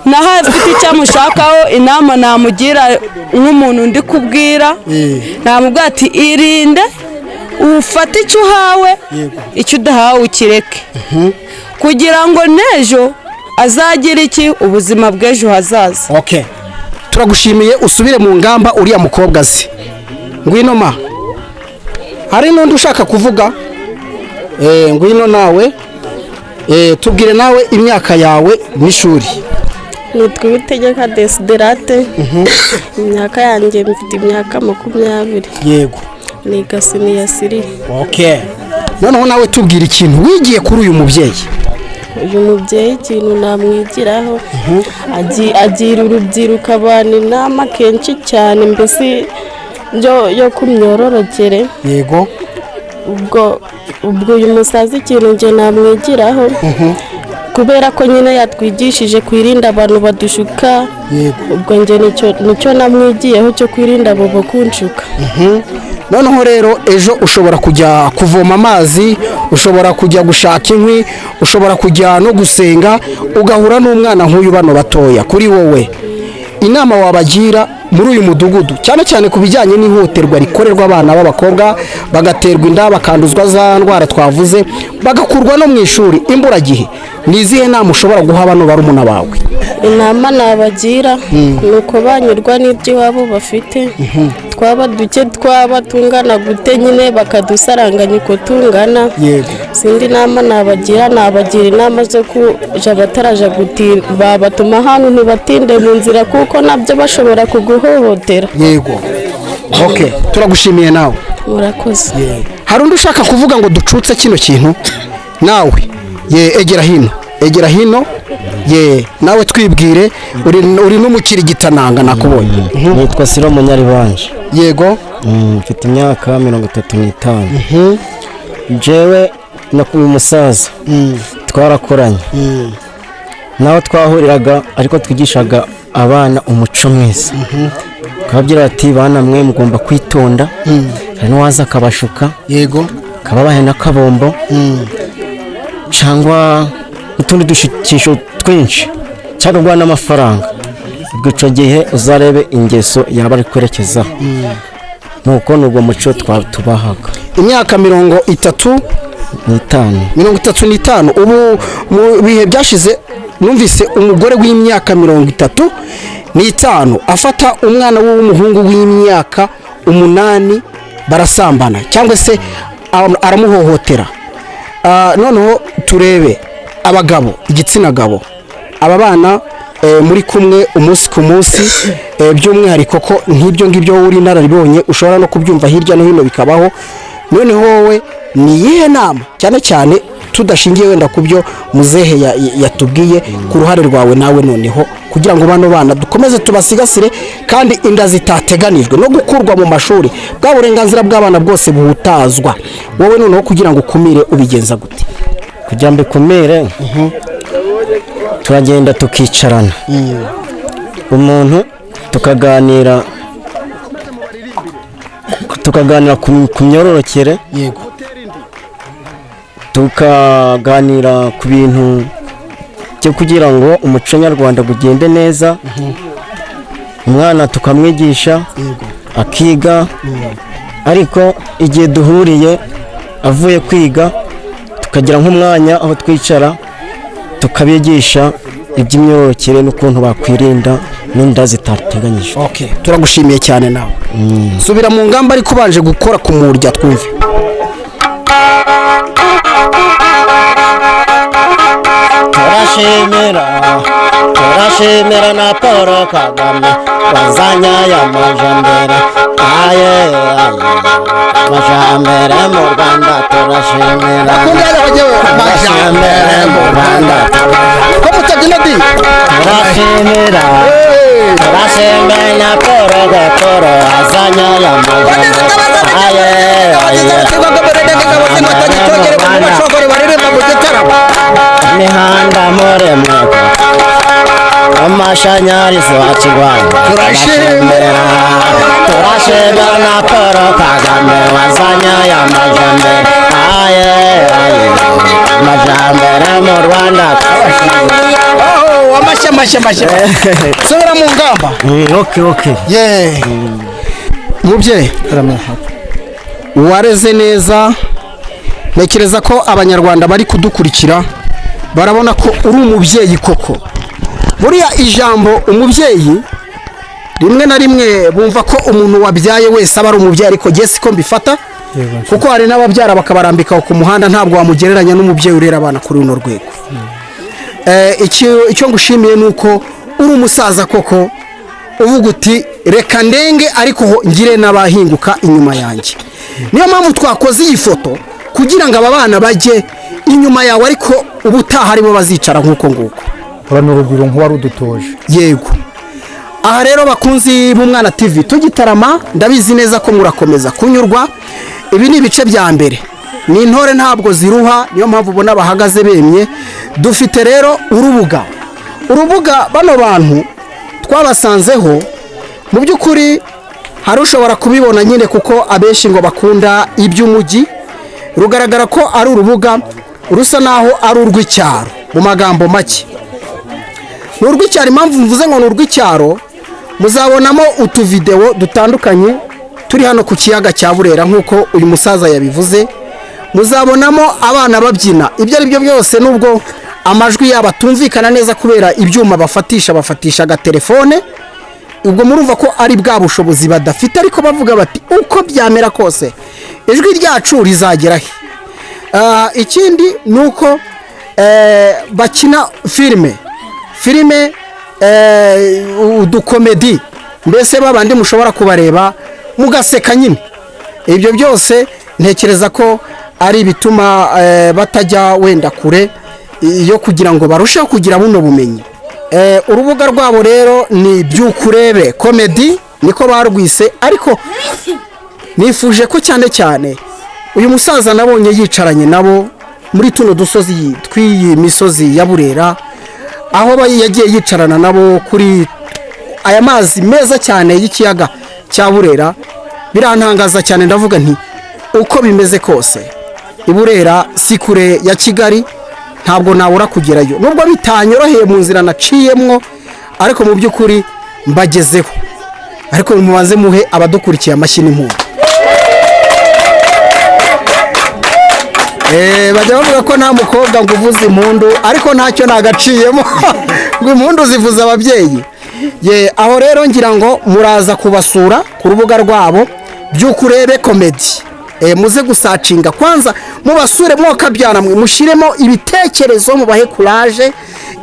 naho afite icyo amushakaho inama namugira nk'umuntu ndi kubwira namubwira ati irinde ufate icyo uhawe icyo udahawe ukireke kugira ngo n'ejo azagira iki ubuzima bw'ejo hazaza. turagushimiye usubire mu ngamba uriya mukobwa azi ngwino ma hari n'undi ushaka kuvuga ngwino nawe tubwire nawe imyaka yawe n'ishuri. nitwa Uwitegeka Desiderate imyaka yanjye mfite imyaka 20. yego niga siniya siri. noneho nawe tubwire ikintu wigiye kuri uyu mubyeyi. uyu mubyeyi ikintu namwigiraho agira urubyiruko abantu inama kenshi cyane mbese yo kumyororokere. yego ubwo uyu musaza ikintu nge namwigiraho kubera ko nyine yatwigishije kwirinda abantu badushuka. ubwo nge nicyo namwigiyeho cyo kwirinda abo bakunshuka. noneho rero ejo ushobora kujya kuvoma amazi, ushobora kujya gushaka inkwi, ushobora kujya no gusenga ugahura n'umwana nk'uyu bano batoya. kuri wowe inama wabagira muri uyu mudugudu cyane cyane ku bijyanye n'ihohoterwa rikorerwa abana b'abakobwa bagaterwa inda bakanduzwa za ndwara twavuze bagakurwa no mu ishuri imburagihe, ni izihe nama ushobora guha bano barumuna bawe? inama nabagira ni uko banyurwa n'iby'iwabo bafite, twaba duke twaba tungana gute nyine bakadusaranganya uko tungana. sindi nama nabagira inama zo kuja bataraja gutira babatuma ahantu ntibatinde mu nzira kuko nabyo bashobora kuguhohotera. yego turagushimiye nawe. murakoze. hari undi ushaka kuvuga ngo ducutse kino kintu nawe? egera hino nawe twibwire uri n'umukirigitananga nakubonye. nitwa Siro Munyaribanje. yego mfite imyaka 35. jewe no kuba umusaza twarakoranye naho twahuriraga ariko twigishaga abana umuco mwiza. twabwira ati bana mwe mugomba kwitonda, hari n'uwaza akabashuka yego kababahe n'akabombo cyangwa n'utundi dushikisho twinshi cyangwa n'amafaranga. ubwo icyo gihe uzarebe ingeso yaba ari kwerekeza nuko n'ubwo muco tubahaga. imyaka 35 ubu mu bihe byashize numvise umugore w'imyaka 35 afata umwana w'umuhungu w'imyaka 8 barasambana cyangwa se aramuhohotera. noneho turebe abagabo, igitsina gabo, aba bana muri kumwe umunsi ku munsi by'umwihariko ko nk'ibyo ngibyo uri nararibonye ushobora no kubyumva hirya no hino bikabaho. noneho wowe ni iyihe nama cyane cyane tudashingiye wenda ku byo muzehe yatubwiye ku ruhare rwawe nawe noneho kugira ngo bano bana dukomeze tubasigasire kandi inda zitateganijwe no gukurwa mu mashuri bwa burenganzira bw'abana bwose buhutazwa, wowe noneho kugira ngo ukumire ubigenza gute? kugira ngo ikumire turagenda tukicarana umuntu tukaganira ku myororokere, tukaganira ku bintu byo kugira ngo umuco nyarwanda ugende neza. umwana tukamwigisha akiga, ariko igihe duhuriye avuye kwiga tukagira nk'umwanya aho twicara tukabigisha iby'imyororokere n'ukuntu bakwirinda n'inda zitateganyijwe. turagushimiye cyane nawe. subira mu ngamba ariko ubanje gukora ku murya twumve. turashimira na Paul Kagame wazanye aya majambere majambere mu Rwanda. turashimira majambere mu Rwanda. turashimira na Paul wazanye aya majambere imihanda muremure amashanyarazi wacu Rwanda turashimira na Paul Kagame wazanye aya majambere amajambere mu Rwanda amashyamashya subira mu ngamba. Okay mubyeyi wareze neza, ntekereza ko abanyarwanda bari kudukurikira barabona ko uri umubyeyi koko. Buriya ijambo umubyeyi rimwe na rimwe bumva ko umuntu wabyaye wese aba ari umubyeyi, ariko jye siko mbifata, kuko hari n'ababyara bakabarambika ku muhanda, ntabwo wamugereranya n'umubyeyi urera abana kuri runo rwego. Icyo ngushimiye ni uko uri umusaza koko uvuga uti reka ndenge ariko ngire n'abahinguka inyuma yanjye. Niyo mpamvu twakoze iyi foto kugira ngo aba bana bajye inyuma yawe, ariko ubutaha aribo bazicara nk'uko nguko. Urano urugwiro nk'uwari udutoje. Yego. Aha rero bakunzi b'Umwana TV tugitarama, ndabizi neza ko murakomeza kunyurwa. Ibi ni ibice bya mbere, ni intore ntabwo ziruha, niyo mpamvu ubona bahagaze bemye. Dufite rero urubuga bano bantu twabasanzeho, mu by'ukuri hari ushobora kubibona nyine kuko abenshi ngo bakunda iby'umujyi. Rugaragara ko ari urubuga rusa naho ari urw'icyaro mu magambo make. Ni urw'icyaro, impamvu mvuze ngo ni urw'icyaro, muzabonamo utuvideo dutandukanye turi hano ku kiyaga cya Burera nk'uko uyu musaza yabivuze. Muzabonamo abana babyina, ibyo ari byo byose nubwo amajwi yabo atumvikana neza kubera ibyuma bafatisha agatelefone, ubwo murumva ko ari bwa bushobozi badafite, ariko bavuga bati uko byamera kose ijwi ryacu rizagera he. Ikindi ni uko bakina filime udukomedi, mbese babandi mushobora kubareba mugaseka nyine. Ibyo byose ntekereza ko ari ibituma batajya wenda kure yo kugira ngo barusheho kugira buno bumenyi. Urubuga rwabo rero ni Byukurebe Comedy niko barwise, ariko nifuje ko cyane uyu musaza nabonye yicaranye nabo muri tuno dusozi tw'iyi misozi ya Burera, aho yagiye yicarana nabo kuri aya mazi meza cyane y'ikiyaga cya Burera. Birantangaza cyane, ndavuga nti uko bimeze kose i Burera si kure ya Kigali, ntabwo nabura kugerayo nubwo bitanyoroheye mu nzira naciyemwo, ariko mu by'ukuri mbagezeho. Ariko mubanze muhe abadukurikiye amashyi n'impundu. Bajya bavuga ko nta mukobwa ngo uvuze impundu, ariko ntacyo nagaciyemo ngo impundu zivuza ababyeyi. Aho rero ngira ngo muraza kubasura ku rubuga rwabo Byukurebe Comedy. Muze gusacinga kwanza, mubasure mwokabyana mwe, mushiremo ibitekerezo, mubahe courage.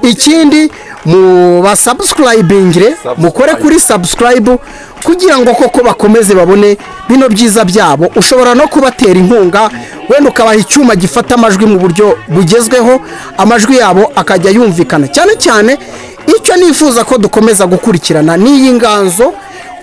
Ikindi mubasubscribingire, mukore kuri subscribe kugira ngo koko bakomeze babone bino byiza byabo. Ushobora no kubatera inkunga, wenda ukabaha icyuma gifata amajwi mu buryo bugezweho, amajwi yabo akajya yumvikana cyane. Icyo nifuza ko dukomeza gukurikirana n'iyi nganzo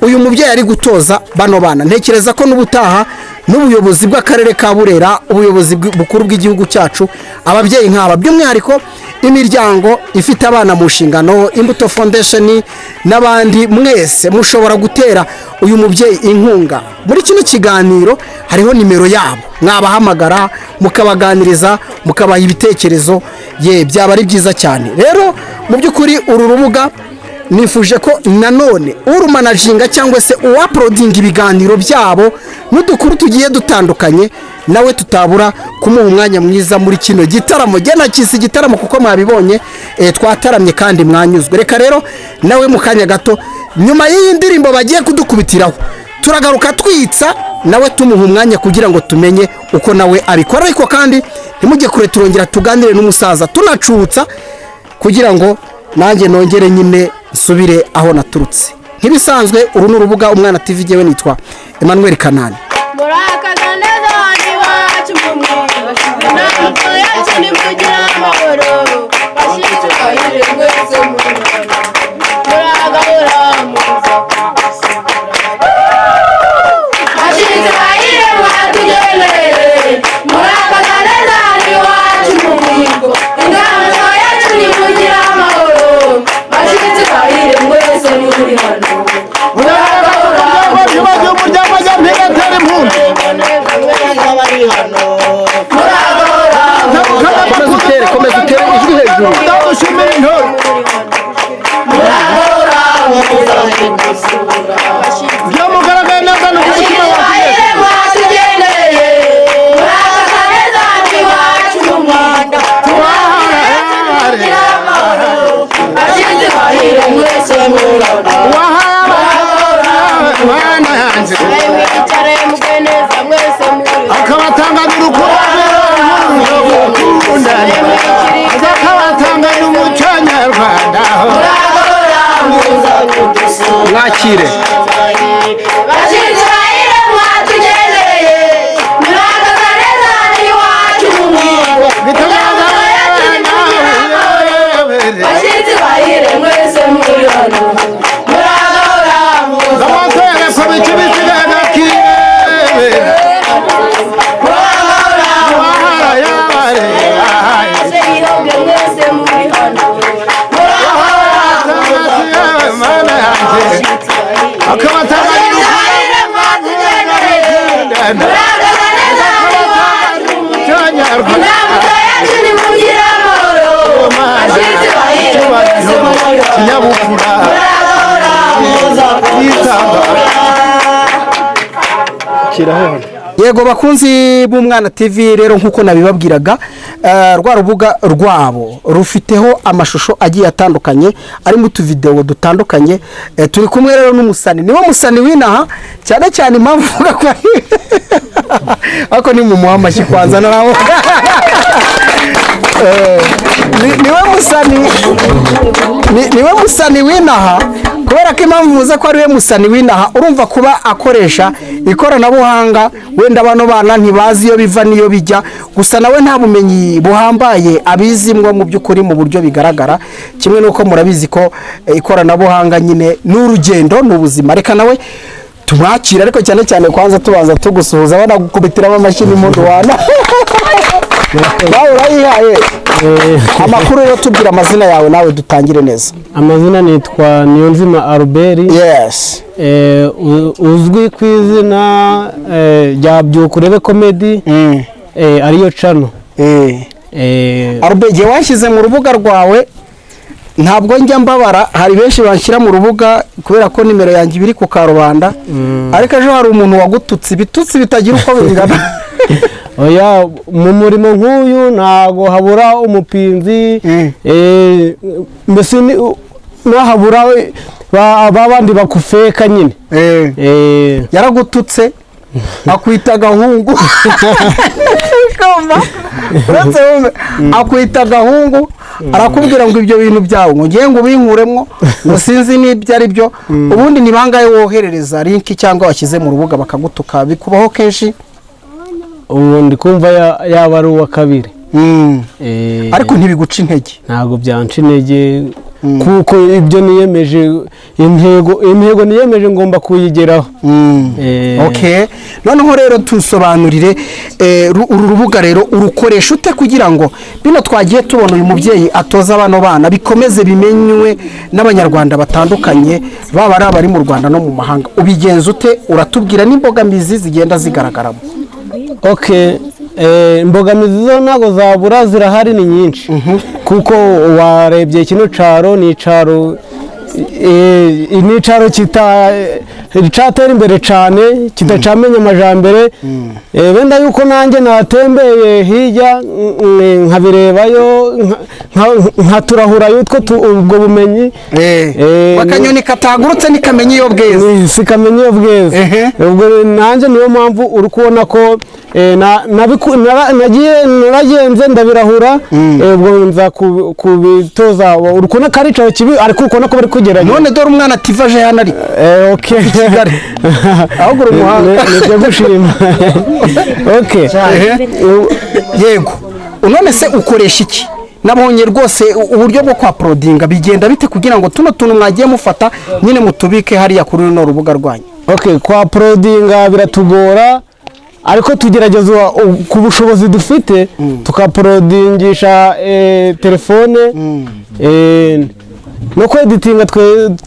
uyu mubyeyi ari gutoza bano bana. Ntekereza ko n'ubutaha n'ubuyobozi bw'akarere ka Burera, ubuyobozi bukuru bw'igihugu cyacu, ababyeyi nk'aba by'umwihariko imiryango ifite abana mu nshingano, Imbuto Foundation n'abandi, mwese mushobora gutera uyu mubyeyi inkunga. Muri kino kiganiro hariho nimero yabo, mwabahamagara mukabaganiriza, mukabaha ibitekerezo, byaba ari byiza cyane. Rero mu by'ukuri uru rubuga nifuje ko nanone urumanaginga cyangwa se uwaprodinga ibiganiro byabo n'udukuru tugiye dutandukanye, nawe tutabura kumuha umwanya mwiza muri kino gitaramo. Gena kisi gitaramo kuko mwabibonye twataramye kandi mwanyuzwe. Reka rero nawe mu kanya gato nyuma y'iyi ndirimbo bagiye kudukubitiraho, turagaruka twitsa nawe tumuha umwanya kugira ngo tumenye uko nawe abikora. Ariko kandi ntimujye kure, turongera tuganire n'umusaza tunacutsa kugira ngo nanjye nongere nyine nsubire aho naturutse. Nk'ibisanzwe uru ni urubuga Umwana TV, jyewe nitwa Emmanuel Kanani. Bashitse byamugaragaye neza no kumutima akabatanganira urukundo akabatanganira umuco nyarwanda mwakire yego bakunzi b'Umwana TV rero nkuko nabibabwiraga rwa rubuga rwabo rufiteho amashusho agiye atandukanye ari mu tuvideo dutandukanye turi kumwe rero n'umusani niwe musani winaha cyane cyane impamvu uvuga ko ako ni mu muhamashyi kwanza naraho niwe musani winaha kubera ko impamvu muza ko ari we musani winaha urumva kuba akoresha ikoranabuhanga wenda bano bana ntibazi iyo biva niyo bijya gusa nawe nta bumenyi buhambaye abizimwa mu by'ukuri mu buryo bigaragara kimwe nuko murabizi ko ikoranabuhanga nyine n'urugendo n'ubuzima reka nawe tumwakira ariko cyane cyane kwanza tubanza tugusuhuza banagukubitiramo amashyi n'impundu wana nawe urayihaye amakuru rero tubwira amazina yawe nawe dutangire neza. Amazina nitwa Niyonzima Albert. Yes. Uzwi ku izina rya Byukurebe Comedy ariyo channel. Albert washyize mu rubuga rwawe ntabwo njya mbabara hari benshi banshyira mu rubuga kubera ko nimero yanjye biri ku karubanda ariko ejo hari umuntu wagututse ibitutsi bitagira uko bingana. Oya mu murimo nk'uyu ntago habura umupinzi mbese nahabura babandi bakufeka nyine yaragututse akwita gahungu akwita gahungu arakubwira ngo ibyo bintu byawe ngo ngiye ngo ubinkuremo ngo sinzi n'ibyo ari byo ubundi ni bangahe woherereza link cyangwa washyize mu rubuga bakagutuka bikubaho kenshi ubundi kumva yaba ari uwa kabiri ariko ntibiguca intege ntabwo byanca intege kuko ibyo niyemeje intego niyemeje ngomba kuyigeraho. Okay noneho rero tusobanurire uru rubuga rero urukoresha ute kugira ngo bino twagiye tubona uyu mubyeyi atoza abano bana bikomeze bimenywe n'abanyarwanda batandukanye baba ari abari mu Rwanda no mu mahanga ubigenza ute uratubwira n'imbogamizi zigenda zigaragaramo. Okay imbogamizi zo ntago zabura zirahari ni nyinshi kuko warebye kino caro ni caro cyatera imbere cyane kitacamenya amajambere wenda yuko nanjye natembeye hirya nkabirebayo nkaturahura yutwo ubwo bumenyi bakanyoni katagurutse nikamenya iyo bweze sikamenya iyo bweze ubwo nanjye niyo mpamvu uri kubona ko naragenze ndabirahura ubwo nza kubitoza uri kubona ko ari icaro kibi ariko ukubona ko bari kugerageza none dore umwana ativaje hano ari okay ahubwo uri umuhanga nibyo gushima okay yego none se ukoresha iki nabonye rwose uburyo bwo kwa prodinga bigenda bite kugira ngo tuno tuntu mwagiye mufata nyine mutubike hariya kuri runo rubuga rwanyu. Okay kwa prodinga biratugora ariko tugerageza ku bushobozi dufite tukaprodingisha telefone no kweditinga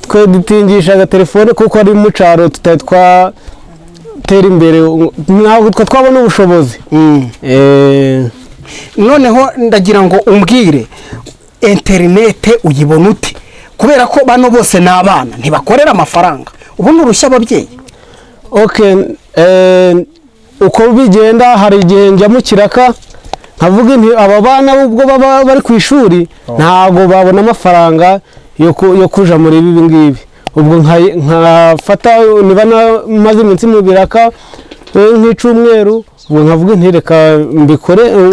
tweditingisha telefone kuko ari mu caro tutatwa tera imbere ntabwo twabona ubushobozi. Noneho ndagira ngo umbwire internet uyibona ute kubera ko bano bose ni abana ntibakorera amafaranga ubu ni urushya ababyeyi. Uko bigenda hari igihe njya mu kiraka nkavuga nti aba bana ubwo baba bari ku ishuri ntabwo babona amafaranga yo kuja muri ibi ngibi, ubwo nkafata niba maze iminsi mu biraka nk'icumweru ubwo nkavuga nti reka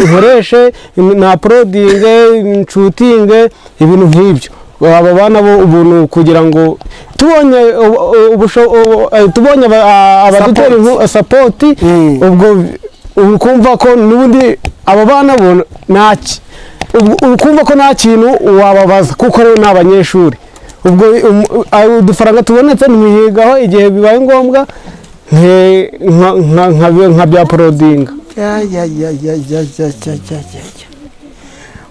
nkoreshe na porodinge nshutinge ibintu nk'ibyo. Aba bana bo ubuntu kugira ngo tubonye abadutera sapoti ubwo ukumva ko n'ubundi aba bana bo ukumva ko nta kintu wababaza kuko rero ni abanyeshuri. Ubwo udufaranga tubonetse ntwihigaho igihe bibaye ngombwa nka bya porodinga.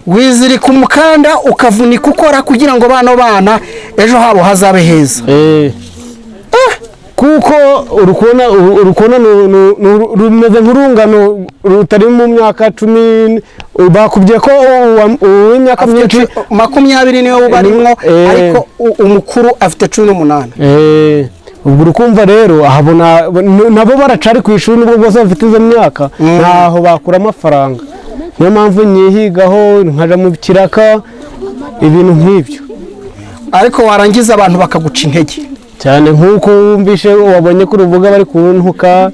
Wizirika umukanda ukavunika ukora kugira ngo bano bana ejo habo hazabe heza. Kuko urukona rumeze nk'urungano rutari mu myaka 10 bakubye ko uw'imyaka myinshi 20 niwe ubarimo ariko umukuru afite 18. Ubwo urukumva rero ahabona nabo baracari ku ishuri nubwo bose bafite izo myaka ntaho bakura amafaranga, niyo mpamvu nyihigaho nkaja mu kiraka ibintu nk'ibyo. Ariko warangiza abantu bakaguca intege cyane nk'uko wumvishe wabonye ku rubuga bari kuntuka.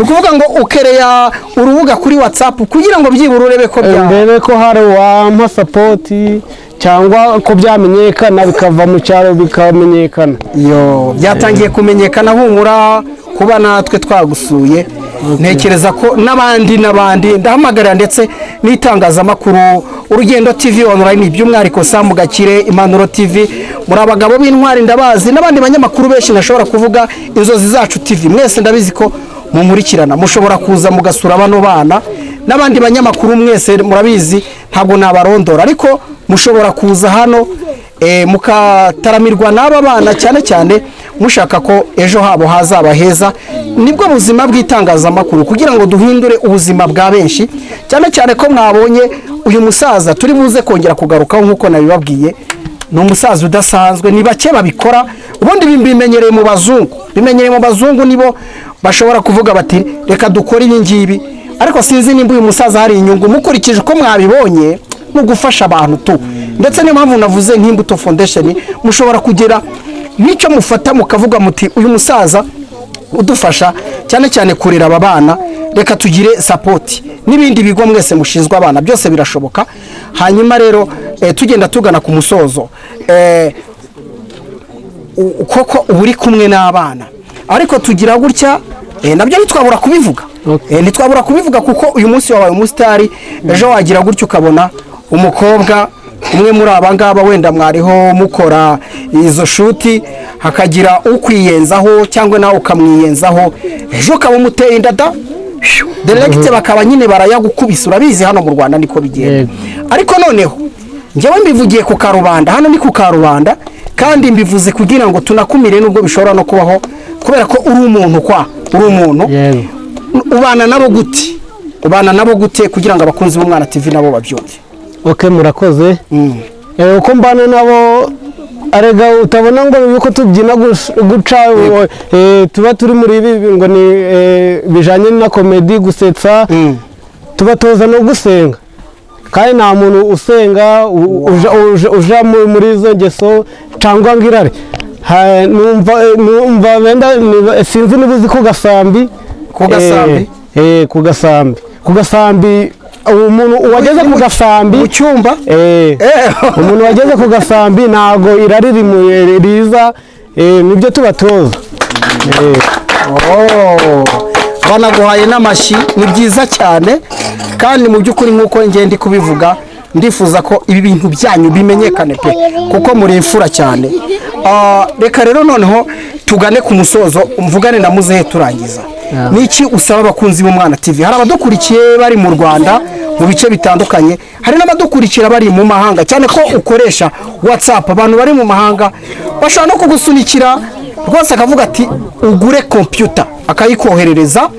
Ukuvuga ngo ukereya urubuga kuri WhatsApp kugira ngo byibura urebe ko ndebe ko hari wampa sapoti cyangwa ko byamenyekana bikava mu cyaro bikamenyekana. Byatangiye kumenyekana humura kuba natwe twagusuye. Ntekereza ko n'abandi ndahamagarira ndetse n'itangazamakuru Urugendo TV online by'umwariko Sam Gakire, Impanuro TV, muri abagabo b'intwari ndabazi n'abandi banyamakuru benshi nashobora kuvuga Inzozi Zacu TV. Mwese ndabizi ko mumurikirana mushobora kuza mugasura bano bana n'abandi banyamakuru mwese murabizi ntabwo nabarondora ariko mushobora kuza hano mukataramirwa n'aba bana cyane cyane mushaka ko ejo habo hazaba heza. Nibwo buzima bw'itangazamakuru kugira ngo duhindure ubuzima bwa benshi, cyane cyane ko mwabonye uyu musaza turi buze kongera kugarukaho nk'uko nabibabwiye. Ni umusaza udasanzwe, ni bake babikora, ubundi bimenyereye mu bazungu nibo bashobora kuvuga bati reka dukore ibi ngibi, ariko sinzi nimba uyu musaza hari inyungu mukurikije ko mwabibonye no gufasha abantu tu. Ndetse niyo mpamvu navuze nk'Imbuto Foundation mushobora kugira n'icyo mufata mukavuga muti uyu musaza udufasha cyane cyane kurera aba bana, reka tugire support n'ibindi bigo mwese mushinzwe abana byose birashoboka. Hanyuma rero tugenda tugana ku musozo koko uri kumwe n'abana ariko tugira gutya nabyo ntitwabura kubivuga. Ntitwabura kubivuga kuko uyu munsi wabaye umusitari, ejo wagira gutya ukabona umukobwa umwe muri abangaba wenda mwariho mukora izo shuti hakagira ukwiyenzaho cyangwa nawe ukamwiyenzaho, ejo ukaba umuteye indada direct bakaba nyine barayagukubisa. Urabizi hano mu Rwanda niko bigenda. Ariko noneho njyewe mbivugiye ku Karubanda, hano ni ku Karubanda, kandi mbivuze kugira ngo tunakumire nubwo bishobora no kubaho kubera ko uri umuntu uri umuntu. Ubana nabo gute kugira ngo abakunzi b'Umwana TV nabo babyumve? Murakoze. Uko mbana nabo arega utabona ngo yuko tubyina guca tuba turi muri ibi ngo ni bijanye na comedy gusetsa, tuba toza no gusenga kandi nta muntu usenga uja muri izo ngeso cyangwa ngirare. Numva wenda sinzi nibuzi ku gasambi umuntu wageze ku gasambi mu cyumba umuntu wageze ku gasambi ntago irari riza nibyo tubatoza. Banaguhaye n'amashyi, ni byiza cyane kandi mu by'ukuri nk'uko ngende kubivuga ndifuza ko ibi bintu byanyu bimenyekane pe kuko muri imfura cyane. Reka rero noneho tugane ku musozo mvugane na muzehe turangiza. Niki usaba abakunzi b'Umwana TV? Hari abadukurikiye bari mu Rwanda mu bice bitandukanye, hari n'abadukurikira bari mu mahanga, cyane ko ukoresha WhatsApp. Abantu bari mu mahanga bashobora no kugusunikira rwose akavuga ati ugure computer akayikoherereza,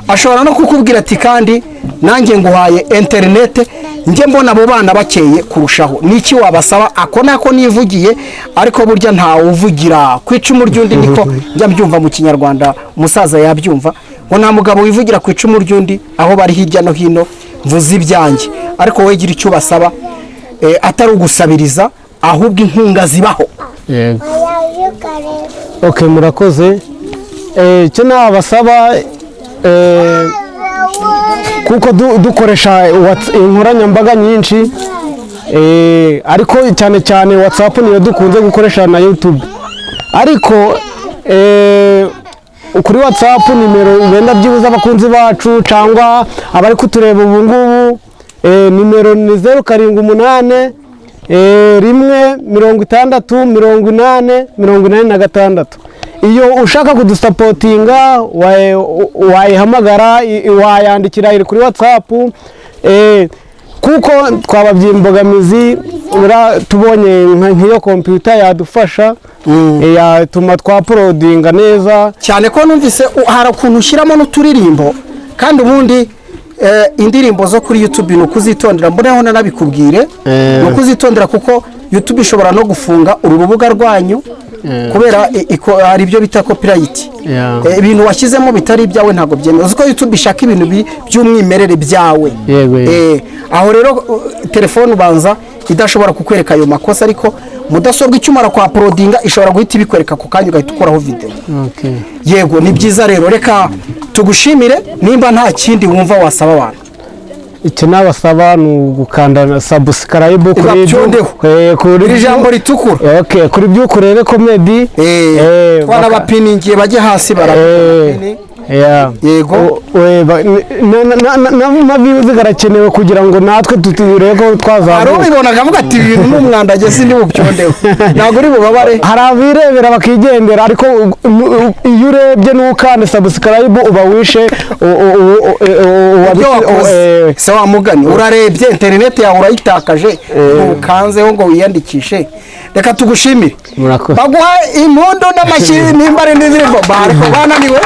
ashobora no kukubwira ati kandi nanjye nguhaye interinete njye mbona abo bana bakeye kurushaho. Niki wabasaba? Ako nako nivugiye, ariko burya ntawe uvugira ku icumu ry'undi, niko njya mbyumva mu Kinyarwanda, umusaza yabyumva ngo nta mugabo wivugira ku icumu ry'undi. Aho bari hirya no hino mvuze ibyanjye, ariko wowe gira icyo basaba, atari ugusabiriza ahubwo inkunga zibaho. Yego. Okay, murakoze. Icyo nabasaba kuko dukoresha inkoranyambaga nyinshi, ariko cyane cyane WhatsApp niyo dukunze gukoresha na YouTube, ariko kuri WhatsApp nimero wenda byibuza abakunzi bacu cyangwa abari kutureba ubu ngubu, nimero ni 078 rimwe 60 iyo ushaka kudusapotinga wayihamagara, wayandikira iri kuri WhatsApp, kuko twababye imbogamizi tubonye nk'iyo computer yadufasha, yatuma twaporodinga neza cyane ko numvise hari ukuntu ushyiramo n'uturirimbo, kandi ubundi indirimbo zo kuri YouTube ni ukuzitondera. Mboneho nanabikubwire, ni ukuzitondera kuko YouTube ishobora no gufunga uru rubuga rwanyu kubera hari ibyo bita copyright. Ibintu washyizemo bitari ibyawe ntabwo byemewe. Uzi ko YouTube ishaka ibintu by'umwimerere byawe. Aho rero telefone ubanza idashobora kukwereka ayo makosa, ariko mudasobwa icyumara kwa uploadinga ishobora guhita ibikwereka ku kanya ugahita ukuraho video. Yego, ni byiza rero. Reka tugushimire, nimba nta kindi wumva wasaba abantu. Icyo nabasaba ni ugukanda subscribe kuri ijambo ritukura. Okay, kuri byukurere comedy, twana bapiningiye bajye hasi barapini. Yego, bigarakenewe kugira ngo natwe tutureko twazamuka. Ari ubibona akavuga ati ibintu n'umwanda ageze ndi bubyondeho, ntabwo uri bubabare. Hari abirebera bakigendera, ariko iyo urebye n'ukanda subscribe uba wishe se wa mugani. Urarebye internet yawe urayitakaje, ukanzeho ngo wiyandikishe. Reka tugushimire, baguha impundu n'amashyi nimba ari n'indirimbo bariko bananiwe.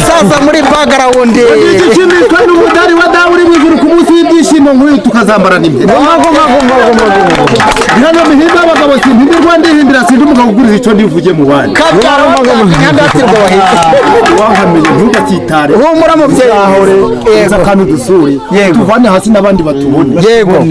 Sasa muri background kandi umudari wa dawe uri mwijuru ku munsi w'ibyishimo nk'uyu tukazambara n'imwe. Hano mihimba abagabo simpimbi Rwanda ihimbira sindi umugabo uguriza icyo ndivuge mu bandi. Nyandatirwa bahita wahamenye ntugatitare. Humura mubyeyi aho rero kandi dusure. Tuvane hasi n'abandi batubone. Yego.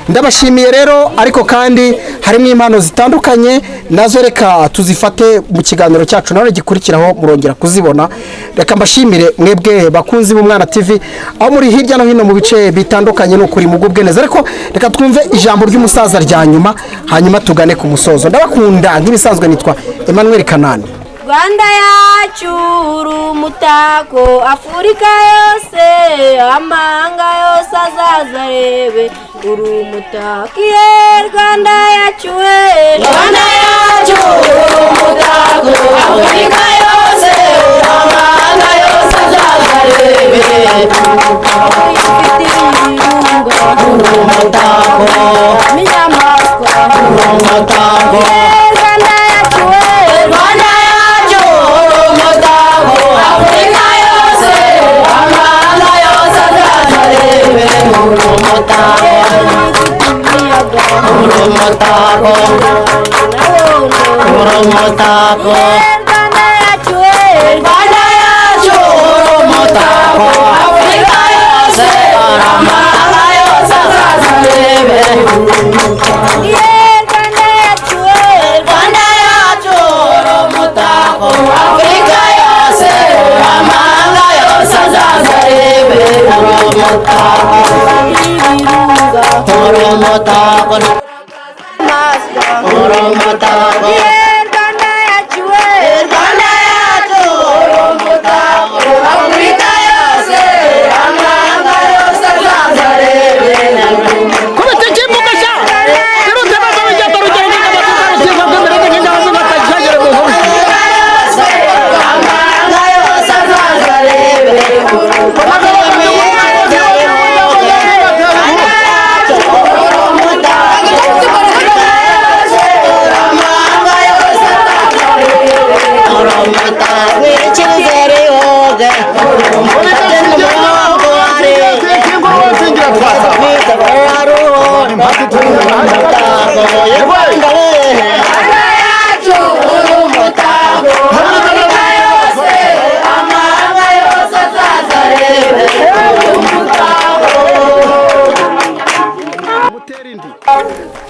Ndabashimiye rero, ariko kandi harimo impano zitandukanye nazo reka tuzifate mu kiganiro cyacu none gikurikiraho murongera kuzibona. Reka mbashimire mwebwe bakunzi b'Umwana TV aho muri hirya no hino mu bice bitandukanye n'ukuri mugubwe neza, ariko reka twumve ijambo ry'umusaza rya nyuma hanyuma tugane ku musozo. Ndabakunda nk'ibisanzwe, nitwa Emmanuel Kanani. Rwanda yacu uri umutako, Afurika yose amahanga yose azaza arebe uri umutako. Rwanda yacu Rwanda yacu uri umutako, Afurika yose amahanga yose azaza arebe uri umutako. Inyamaswa uri umutako. Rwanda yacu Rwanda Come on.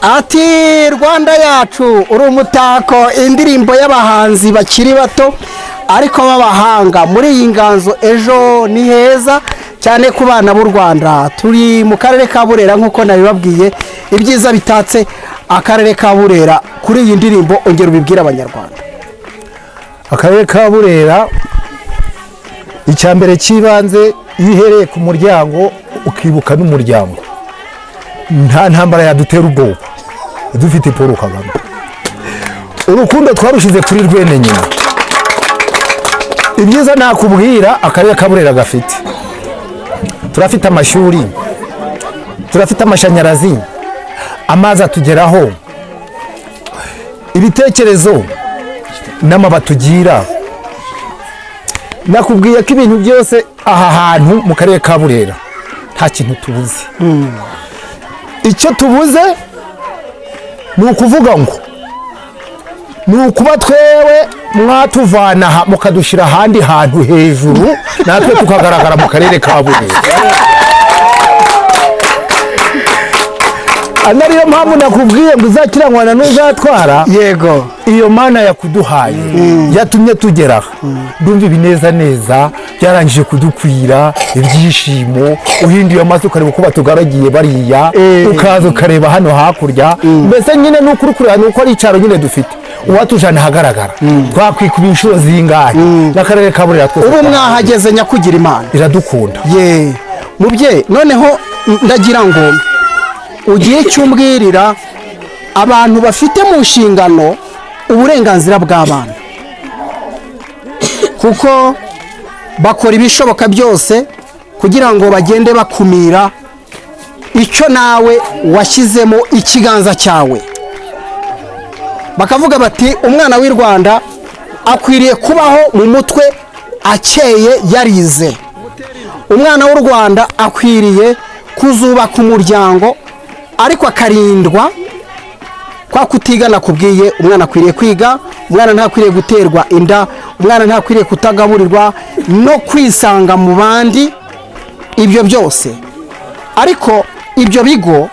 ati Rwanda yacu uri umutako, indirimbo y'abahanzi bakiri bato ariko b'abahanga muri iyi nganzo ejo ni heza cyane ku bana b'u Rwanda. Turi mu karere ka Burera nk'uko nabibabwiye, ibyiza bitatse akarere ka Burera. Kuri iyi ndirimbo ongera ubibwira abanyarwanda. akarere ka Burera icya mbere cy'ibanze, iyo uhereye ku muryango ukibuka n'umuryango, nta ntambara yadutera ubwoba dufite Paul Kagame. Urukundo twarushize kuri rwene nyina. Ibyiza nakubwira akarere ka Burera gafite, turafite amashuri, turafite amashanyarazi, amazi atugeraho, ibitekerezo n'amabatugira. Nakubwiye ko ibintu byose aha hantu mu karere ka Burera nta kintu tubuze. Icyo tubuze ni ukuvuga ngo ni ukuba twewe mwatuvana aha mukadushyira ahandi hantu hejuru, natwe tukagaragara mu karere ka Burera. Anariyo mpamvu nakubwiye ngo uzakirangwana n'uzatwara. Yego, iyo mana yakuduhaye yatumye tugera. Ndumva ibineza neza byarangije kudukwira ibyishimo, uhinduye amaso ukareba uko batugaragiye bariya, ukaza ukareba hano hakurya. Mbese nyine n'ukuri kureba nuko ari icaro nyine dufite, uwatujana hagaragara. Twakwikuba inshuro zingahe n'akarere ka Burera twese. ubu mwahageze nyakugira Imana iradukunda. ye mubye. Noneho ndagira ngo ugiye cyumbwirira abantu bafite mu nshingano uburenganzira bw'abana, kuko bakora ibishoboka byose kugira ngo bagende bakumira icyo nawe washyizemo ikiganza cyawe. Bakavuga bati umwana w'i Rwanda akwiriye kubaho mu mutwe akeye yarize. Umwana w'u Rwanda akwiriye kuzubaka umuryango ariko akarindwa kwa kutigana. Kubwiye umwana akwiriye kwiga, umwana ntakwiriye guterwa inda, umwana ntakwiriye kutagaburirwa no kwisanga mu bandi, ibyo byose. Ariko ibyo bigo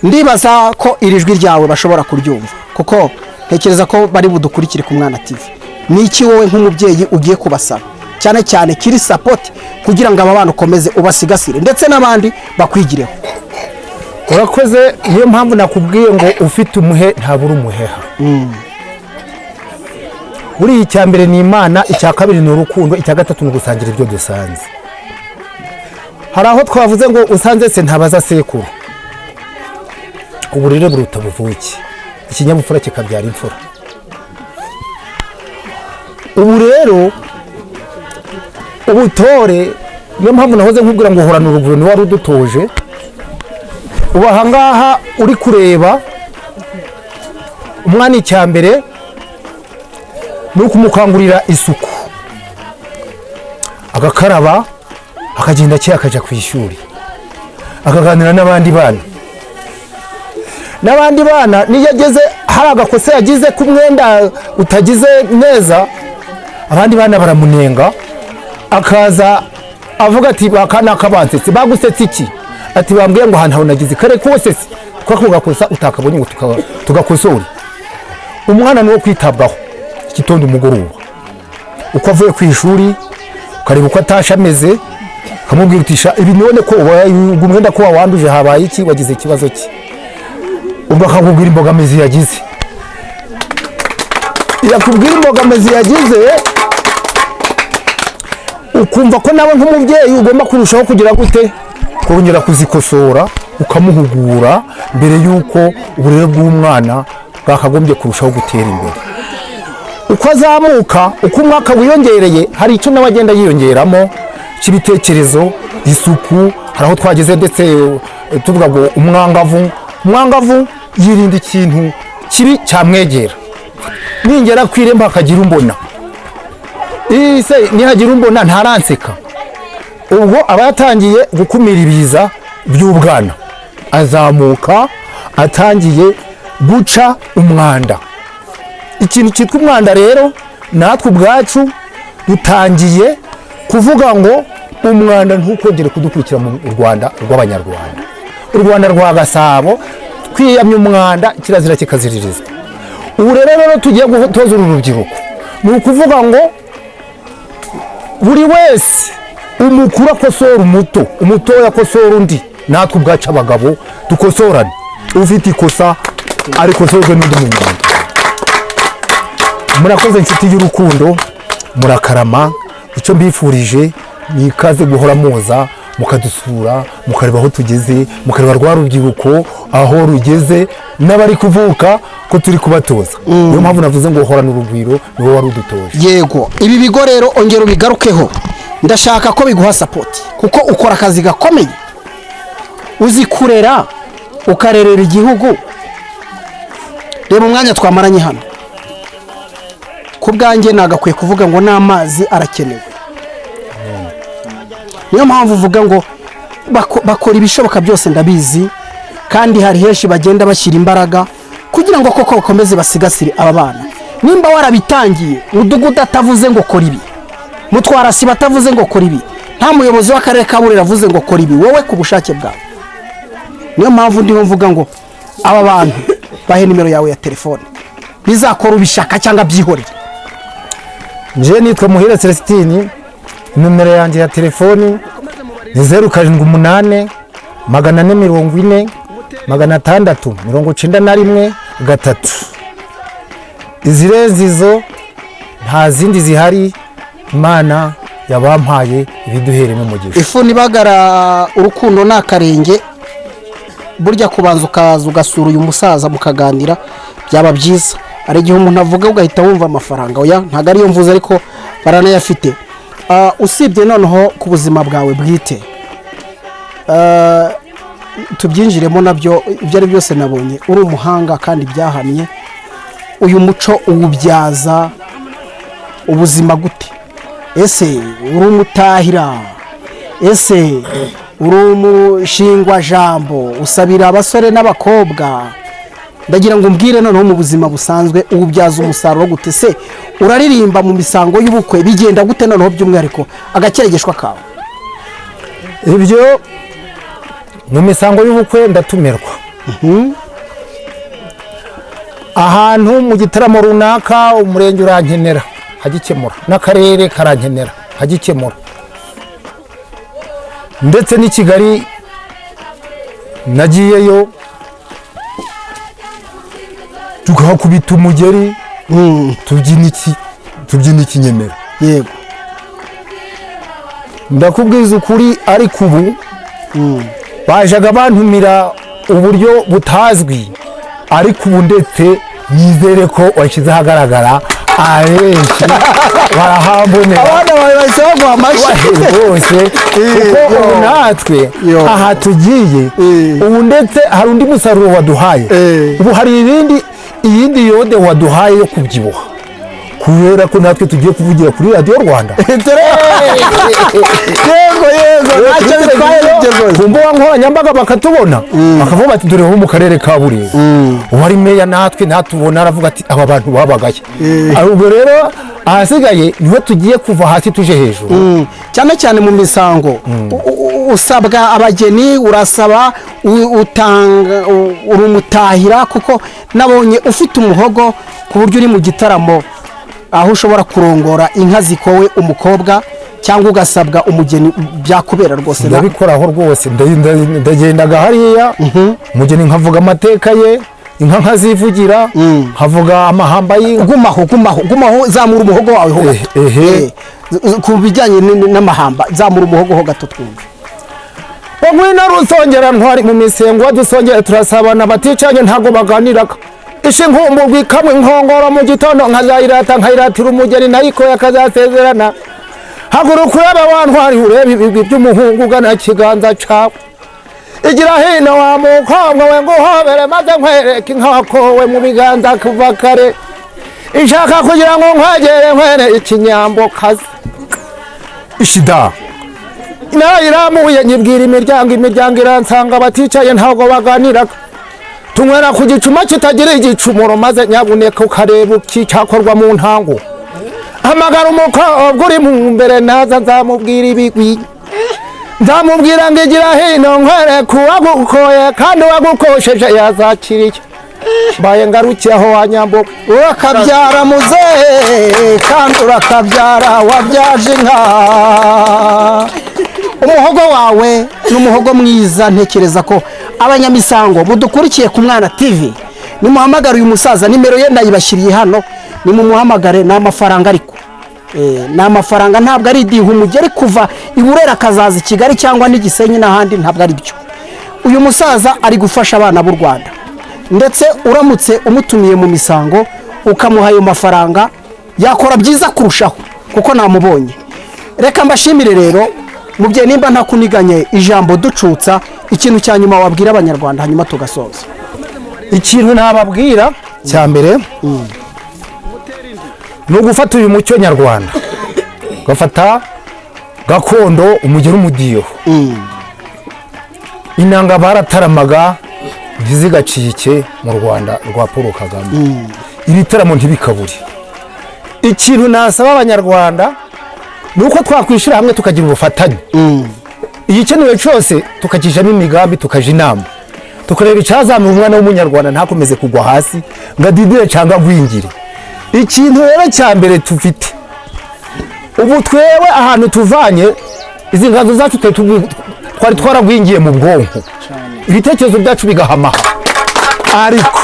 ndibaza ko iri jwi ryawe bashobora kuryumva, kuko ntekereza ko bari budukurikire ku Mwana TV. Ni iki wowe nk'umubyeyi ugiye kubasaba cyane cyane kiri sapoti kugira ngo aba bana ukomeze ubasigasire ndetse n'abandi bakwigireho? Urakoze, niyo mpamvu nakubwiye ngo ufite umuhe ntabura umuheha. Buri icya mbere ni Imana, icya kabiri ni urukundo, icya gatatu ni gusangira ibyo dusanze. Hari aho twavuze ngo usanze se ntabaza sekuru. Uburere buruta buvuke, ikinyabupfura kikabyara imfura. Ubu rero ubutore, niyo mpamvu nahoze nkubwira ngo uhorana uruguru ni wari udutoje. Ubu ahangaha uri kureba umwana, icya mbere ni ukumukangurira isuku, agakaraba, akagenda akeye, akajya ku ishuri, akaganira n'abandi bana. N'abandi bana niyo ageze hari agakosa yagize ku mwenda utagize neza, abandi bana baramunenga, akaza avuga ati bakana kabansetse bagusetse iki? Ati bambwiye ngo ahantu nagize kare kose kwa kugakosa utakabonye ngo tugakosora. Umwana niwo kwitabwaho igitondo umugoroba, uko avuye ku ishuri ukareba uko atasha ameze, ukamubwira utisha ibi none ko umwenda ko wanduje habaye iki, wagize ikibazo ki? Ubwo akakubwira imbogamizi yagize. Yakubwira imbogamizi yagize, ukumva ko nawe nk'umubyeyi ugomba kurushaho kugira gute, kongera kuzikosora, ukamuhugura mbere y'uko uburere bw'umwana bwakagombye kurushaho gutera imbere. Uko azamuka, uko umwaka wiyongereye, hari icyo nawe agenda yiyongeramo cy'ibitekerezo, isuku. Hari aho twageze ndetse tuvuga ngo umwangavu yirinda ikintu kibi cyamwegera. Ningera ku irembo akagira umbona, ise nihagira umbona ntaranseka, ubwo aba yatangiye gukumira ibiza by'ubwana. Azamuka atangiye guca umwanda. Ikintu cyitwa umwanda rero natwe ubwacu dutangiye kuvuga ngo umwanda ntukongere kudukurikira mu Rwanda rw'Abanyarwanda. U Rwanda rwa Gasabo twiyamye umwanda, kirazira kikaziririzwa. Ubu rero tugiye gutoza uru rubyiruko, ni ukuvuga ngo buri wese umukuru akosora umuto, umutoya akosora undi, natwe ubwacu abagabo dukosorane, ufite ikosa arikosorwe n'undi munyarwanda. Murakoze inshuti y'urukundo, murakarama. Icyo mbifurije ni ikaze guhora muza mukadusura, mukareba aho tugeze, mukareba rwa rubyiruko aho rugeze n'abari kuvuka ko turi kubatoza. Niyo mpamvu navuze ngo uhorana urugwiro, niwo wari udutoje. Yego, ibi bigo rero ongera ubigarukeho, ndashaka ko biguha sapoti kuko ukora akazi gakomeye, uzi kurera ukarerera igihugu. Reba umwanya twamaranye hano, ku bwanjye nagakwiye kuvuga ngo n'amazi arakenewe. Niyo mpamvu uvuga ngo bakora ibishoboka byose, ndabizi, kandi hari henshi bagenda bashyira imbaraga kugira ngo koko bakomeze basigasire aba bana. Nimba warabitangiye, Mudugudu atavuze ngo kora ibi, Mutwarasibo atavuze ngo kora ibi, nta muyobozi w'akarere ka Burera avuze ngo kora ibi, wowe ku bushake bwawe. Niyo mpamvu ndiho mvuga ngo aba bantu bahe nimero yawe ya telefone, bizakora ubishaka cyangwa byihorere. Nje nitwa Muhire Celestine, numero yanjye ya telefoni ni 078 440 691 3. Izirezizo nta zindi zihari, Imana yabampaye ibiduheremo umugisha. Ifu nibagara urukundo nakarenge, burya kubanza ukaza ugasura uyu musaza mukaganira byaba byiza. Ari igihe umuntu avuga ugahita wumva amafaranga, oya ntago ariyo mvuze, ariko baranayafite. Usibye noneho ku buzima bwawe bwite, tubyinjiremo nabyo, ibyo ari byose nabonye uri umuhanga kandi byahamye. Uyu muco uwubyaza ubuzima gute? Ese uri umutahira? Ese uri umushingwa jambo usabira abasore n'abakobwa? Ndagira ngo umbwire noneho mu buzima busanzwe uwubyaza umusaruro gute? Se uraririmba mu misango y'ubukwe, bigenda gute noneho by'umwihariko agakeregeshwa kawe? Ibyo mu misango y'ubukwe ndatumirwa. Ahantu mu gitaramo runaka, umurenge urankenera hagikemura, n'akarere karankenera hagikemura, ndetse n'i Kigali nagiyeyo tukahakubita umugeri, tubyina ikinyemera. Yego, ndakubwiza ukuri, ariko ubu bajaga bantumira uburyo butazwi, ariko ubu ndetse nizere ko washyize ahagaragara abenshi barahambonera, abana bawe bahise baguha amashyi rwose. Kuko ubu natwe aha tugiye, ubu ndetse hari undi musaruro waduhaye. Ubu hari iyindi yode waduhaye yo kubyibuha, kubera ko natwe tugiye kuvugira kuri Radio Rwanda. Yego, ntacyo bitwaye ibyo rwose. Ku mbuga nkoranyambaga bakatubona, bakavuga bati dore ho mu karere ka Burera. Uwari meya natwe ntatubona, aravuga ati aba bantu babagaye. Ubwo rero ahasigaye niho tugiye kuva hasi tuje hejuru. Cyane cyane mu misango usabwa abageni, urasaba, utanga, urumutahira, kuko nabonye ufite umuhogo ku buryo uri mu gitaramo aho ushobora kurongora inka zikowe umukobwa, cyangwa ugasabwa umugeni, byakubera rwose. Ndabikoraho rwose, ndagendaga hariya umugeni nkavuga amateka ye, inka nkazivugira, nkavuga amahamba y'inka. Gumaho, zamura umuhogo wawe ho gato. Ku bijyanye n'amahamba, zamura umuhogo ho gato twumve. Ngwino rusongera ntwari mu misengo, dusongere turasabana, baticanye ntago baganiraga. Ishi nkumburwi kamwe nkongora mu gitondo, nkazayirata nkayiratira umugeni nayiko yakazasezerana. Haguruka urebe wa ntwari, urebe ibigwi by'umuhungu ugana kiganza cawe. Igira hino wa mukobwa we, nguhobere maze nkwereke inkakowe mu biganza kuva kare. Ishaka kugira ngo nkwegere nkwere ikinyambo kazi. Ishida nayiramuye nyibwira imiryango iransanga, baticaye ntago baganiraga. tunywera ku gicuma kitagira igicumuro maze nyabuneka ukareba cyakorwa mu ntango hamagara umukobwa uri mu mbere naza nzamubwira ibigwi nzamubwira ngo igira hino nkwereke uwagukoye kandi uwagukosheje yazakiriye mbaye ngarukiye aho wanyambuka urakabyara muzehe kandi urakabyara wabyaje inka umuhogo wawe ni umuhogo mwiza ntekereza ko abanyamisango mudukurikiye ku Mwana TV nimuhamagara uyu musaza nimero ye ndayibashyiriye hano nimumuhamagare ni amafaranga ariko ni amafaranga ntabwo ari idiha umugeri kuva i Burera akazaza i Kigali cyangwa n'Igisenyi n'ahandi ntabwo ari byo uyu musaza ari gufasha abana b'u Rwanda ndetse uramutse umutumiye mu misango ukamuha ayo mafaranga yakora byiza kurushaho kuko namubonye reka mbashimire rero mubye nimba ntakuniganye ijambo ducutsa ikintu cya nyuma wabwira abanyarwanda hanyuma tugasoza ikintu nababwira cya mbere ni ugufata uyu mucyo nyarwanda gafata gakondo umugera umudiyo inanga barataramaga ntizigacike mu Rwanda rwa Paul Kagame ibitaramo ntibikabure ikintu nasaba abanyarwanda ni uko twakwishyira hamwe tukagira ubufatanye igikenewe cyose tukakijamo imigambi tukaja inama tukareba icyazamura umwana w'umunyarwanda ntakomeze kugwa hasi ngo adidire cyangwa agwingire ikintu rero cya mbere tufite ubu twewe ahantu tuvanye izi nganzo zacu twari twaragwingiye mu bwonko ibitekerezo byacu bigahamaha ariko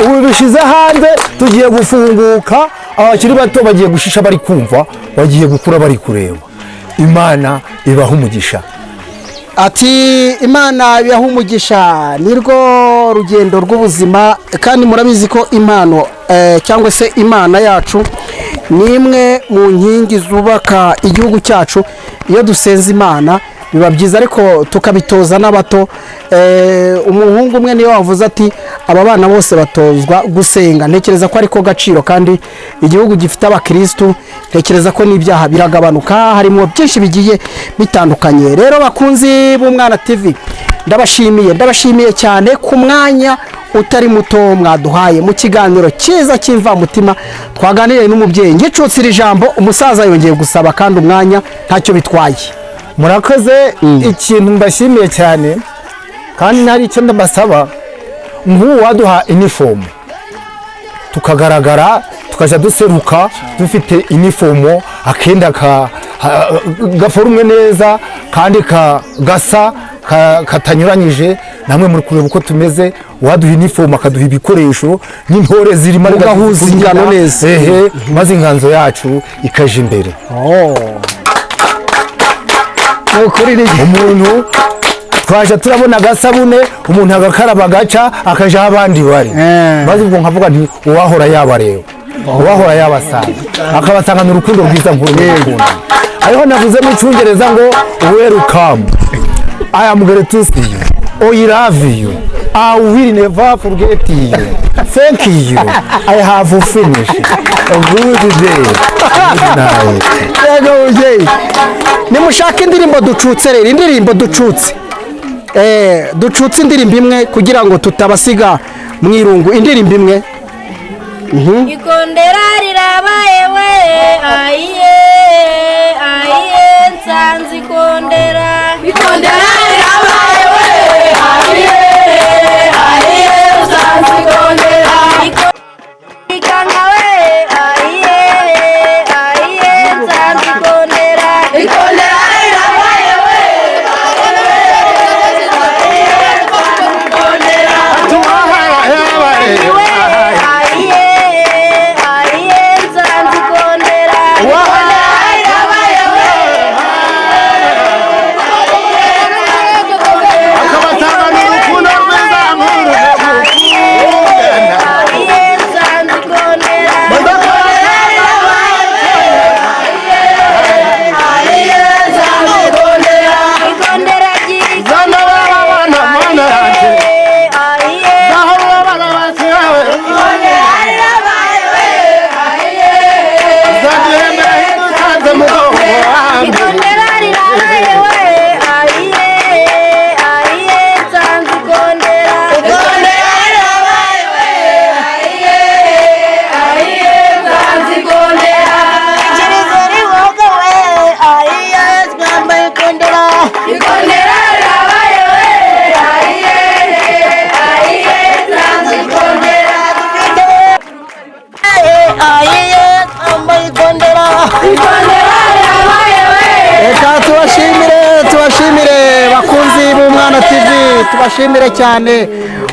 ubu bishize hanze tugiye gufunguka abakiri bato bagiye gushisha bari kumva bagiye gukura bari kureba Imana ibaha umugisha ati Imana ibaha umugisha nirwo rugendo rw'ubuzima kandi murabizi ko impano cyangwa se Imana yacu ni imwe mu nkingi zubaka igihugu cyacu iyo dusenze Imana biba byiza ariko tukabitoza n'abato umuhungu umwe niyo wavuze ati aba bana bose batozwa gusenga ntekereza ko ariko gaciro kandi igihugu gifite abakristo ntekereza ko n'ibyaha biragabanuka harimo byinshi bigiye bitandukanye rero bakunzi b'Umwana TV ndabashimiye cyane ku mwanya utari muto mwaduhaye mu kiganiro cyiza cy'imvamutima twaganiriye n'umubyeyi ngicutsira ijambo umusaza yongeye gusaba kandi umwanya ntacyo bitwaye murakoze ikintu mbashimiye cyane kandi nari icyo ndabasaba nk'ubu waduha inifomu tukagaragara tukaja duseruka dufite inifomu akenda gaforumwe neza kandi gasa katanyuranyije namwe muri kureba uko tumeze waduha inifomu akaduha ibikoresho n'intore zirimo gahuza ingano neza maze inganzo yacu ikaje imbere umuntu twaje turabona agasabune umuntu agakaraba agaca akaja abandi bari maze ubwo nkavuga nti uwahora yabareba uwahora yabasanga akabasangana urukundo rwiza nk'urukundo ariho navuze mu cyongereza ngo welcome I am glad to see you I love you I will never forget you thank you I have finished a good day good night nimushaka indirimbo ducutse rero indirimbo ducutse ducutse indirimbo imwe kugira ngo tutabasiga mu irungu indirimbo imwe ikondera rirabaye we ayiye nsanze ikondera rirabaye we ayiye nsanze ikondera ikanga we ayiye nsanze ikondera rirabaye we ayiye nsanze mbashimire cyane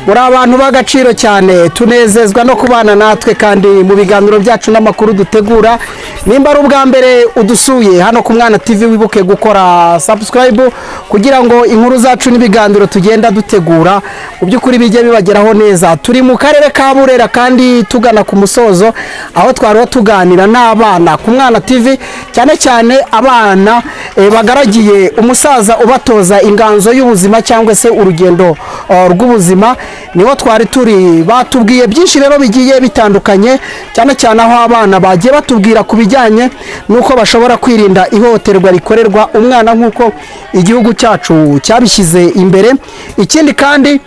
muri abantu b'agaciro cyane tunezezwa no kubana natwe kandi mu biganiro byacu n'amakuru dutegura nimba ari ubwa mbere udusuye hano ku Mwana TV wibuke gukora subscribe kugira ngo inkuru zacu n'ibiganiro tugenda dutegura mu by'ukuri bijye bibageraho neza. Turi mu karere ka Burera kandi tugana ku musozo aho twari tuganira n'abana ku Mwana TV cyane cyane abana bagaragiye umusaza ubatoza inganzo y'ubuzima cyangwa se urugendo rw'ubuzima niho twari turi. Batubwiye byinshi rero bigiye bitandukanye cyane cyane aho abana bagiye batubwira ku bijyanye nuko bashobora kwirinda ihohoterwa rikorerwa umwana nk'uko igihugu cyacu cyabishyize imbere. Ikindi kandi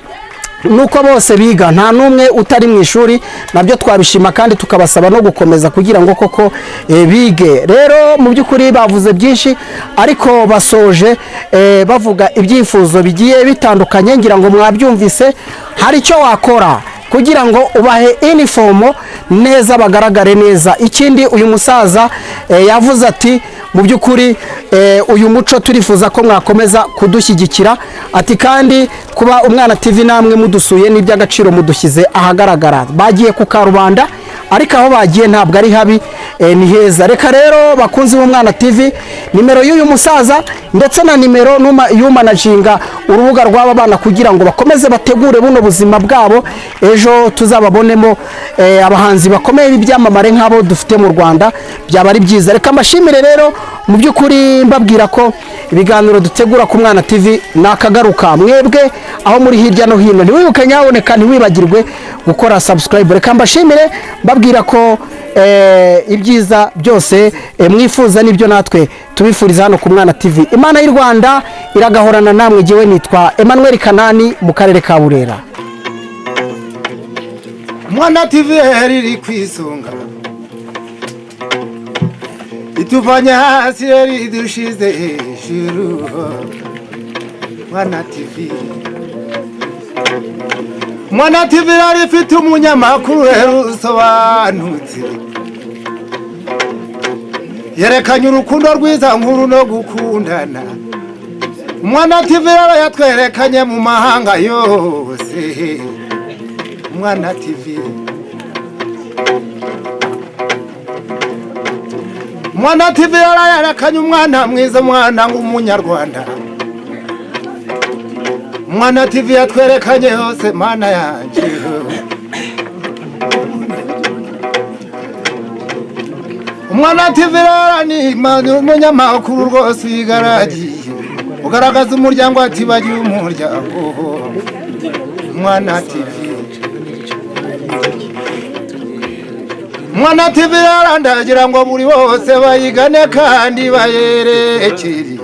nuko bose biga nta numwe utari mu ishuri nabyo twabishima kandi tukabasaba no gukomeza kugira ngo koko bige. Rero mu by'ukuri bavuze byinshi ariko basoje bavuga ibyifuzo bigiye bitandukanye ngira ngo mwabyumvise. Hari icyo wakora kugira ngo ubahe uniform neza bagaragare neza. Ikindi uyu musaza yavuze ati mu by'ukuri uyu muco turifuza ko mwakomeza kudushyigikira ati kandi kuba Umwana TV namwe mudusuye n'iby'agaciro mudushyize ahagaragara. Bagiye ku Karubanda ariko aho bagiye ntabwo ari habi ni heza. Reka rero bakunzi b'Umwana TV nimero y'uyu musaza ndetse na nimero y'umanaginga urubuga rw'aba bana kugira ngo bakomeze bategure buno buzima bwabo ejo tuzababonemo abahanzi bakomeye b'ibyamamare nk'abo dufite mu Rwanda byaba ari byiza. Reka mbashimire rero mu by'ukuri mbabwira ko ibiganiro dutegura ku Mwana TV nakagaruka mwebwe aho muri hirya no hino ntiwibuke nyaboneka ntiwibagirwe gukora subscribe. Reka mbashimire mbabwira ko ibyiza byose mwifuza nibyo natwe tubifuriza hano ku Mwana TV. Imana y'u Rwanda iragahorana namwe. Jewe nitwa Emmanuel Kanani mu karere ka Burera. Mwana TV riri kwisunga ituvanye hasi ridushize hejuru. Mwana TV Mwana TV rifite umunyamakuru usobanutse yerekanye urukundo rwiza nkuru no gukundana. Mwana TV yatwerekanye mu mahanga yose. Mwana TV Mwana TV yerekanye umwana mwiza umwana nk'umunyarwanda. Mwana TV yatwerekanye hose mana yanje. Mwana TV ni umunyamakuru rwose igaragiye ugaragaza umuryango ati bagiye umuryango. Mwana TV Mwana TV ndagira ngo buri wose bayigane kandi bayerekere.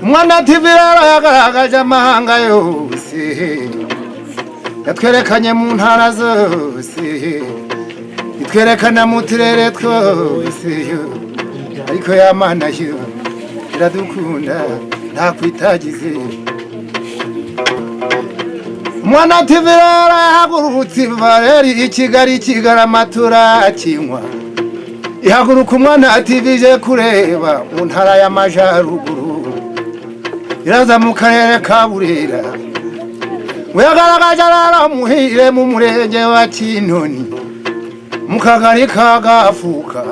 Mwana TV yagaragaje amahanga yose yatwerekanye mu ntara zose itwerekana mu turere twose ariko ya Mana yo iradukunda nta kwitagize. Mwana TV yahagurutse Valeri i Kigali Kigarama turakinywa ihaguruka Mwana TV ije kureba mu ntara y'Amajyaruguru iraza mu karere ka Burera. Yagaragaje aramuhire mu murenge wa Kinoni mu kagari ka Gafuka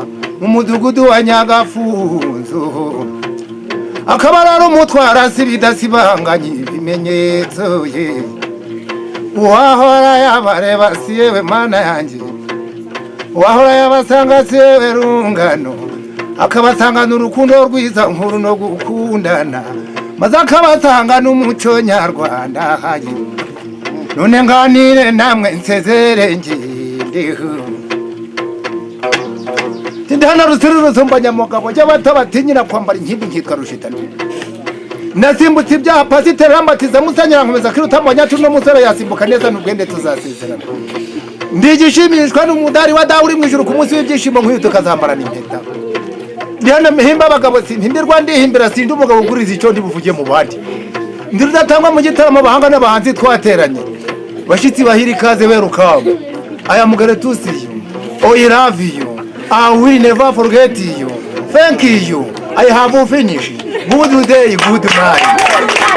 mu mudugudu wa Nyagafunzo akabara umutwara sibidasibanganye ibimenyetso ye. Uwahora yabareba siyewe Mana yanjye uwahora yabasanga siyewe rungano akabasangana urukundo rwiza nkuru no gukundana maze akabasangana umuco nyarwanda hayi. None nganire namwe nsezere ngendeho tindana rusiruru mbanyamugabo y'abato batinyira kwambara inkindi nkitwa Rushitani. Nasimbutse ibyapa ziterambatiza musanyira nkomeza kirutambanya tuno musore yasimbuka neza n'ubwende tuzasezerana. Ndigishimishwa n'umudari wa Dawuri mu ijuru ku munsi w'ibyishimo nk'uyu tukazambara n'impeta. Ndihana mihimba abagabo simpindirwa ndihimbira sindi umugabo uguriza icyo ndi buvuge mu bandi. Ndirudatangwa mu gitaramo bahanga n'abahanzi twateranye. Bashitsi bahiri ikaze berukawe. Aya mugare tusi you. Oh I love you. I will never forget you. Thank you. I have finished. Good day, good night.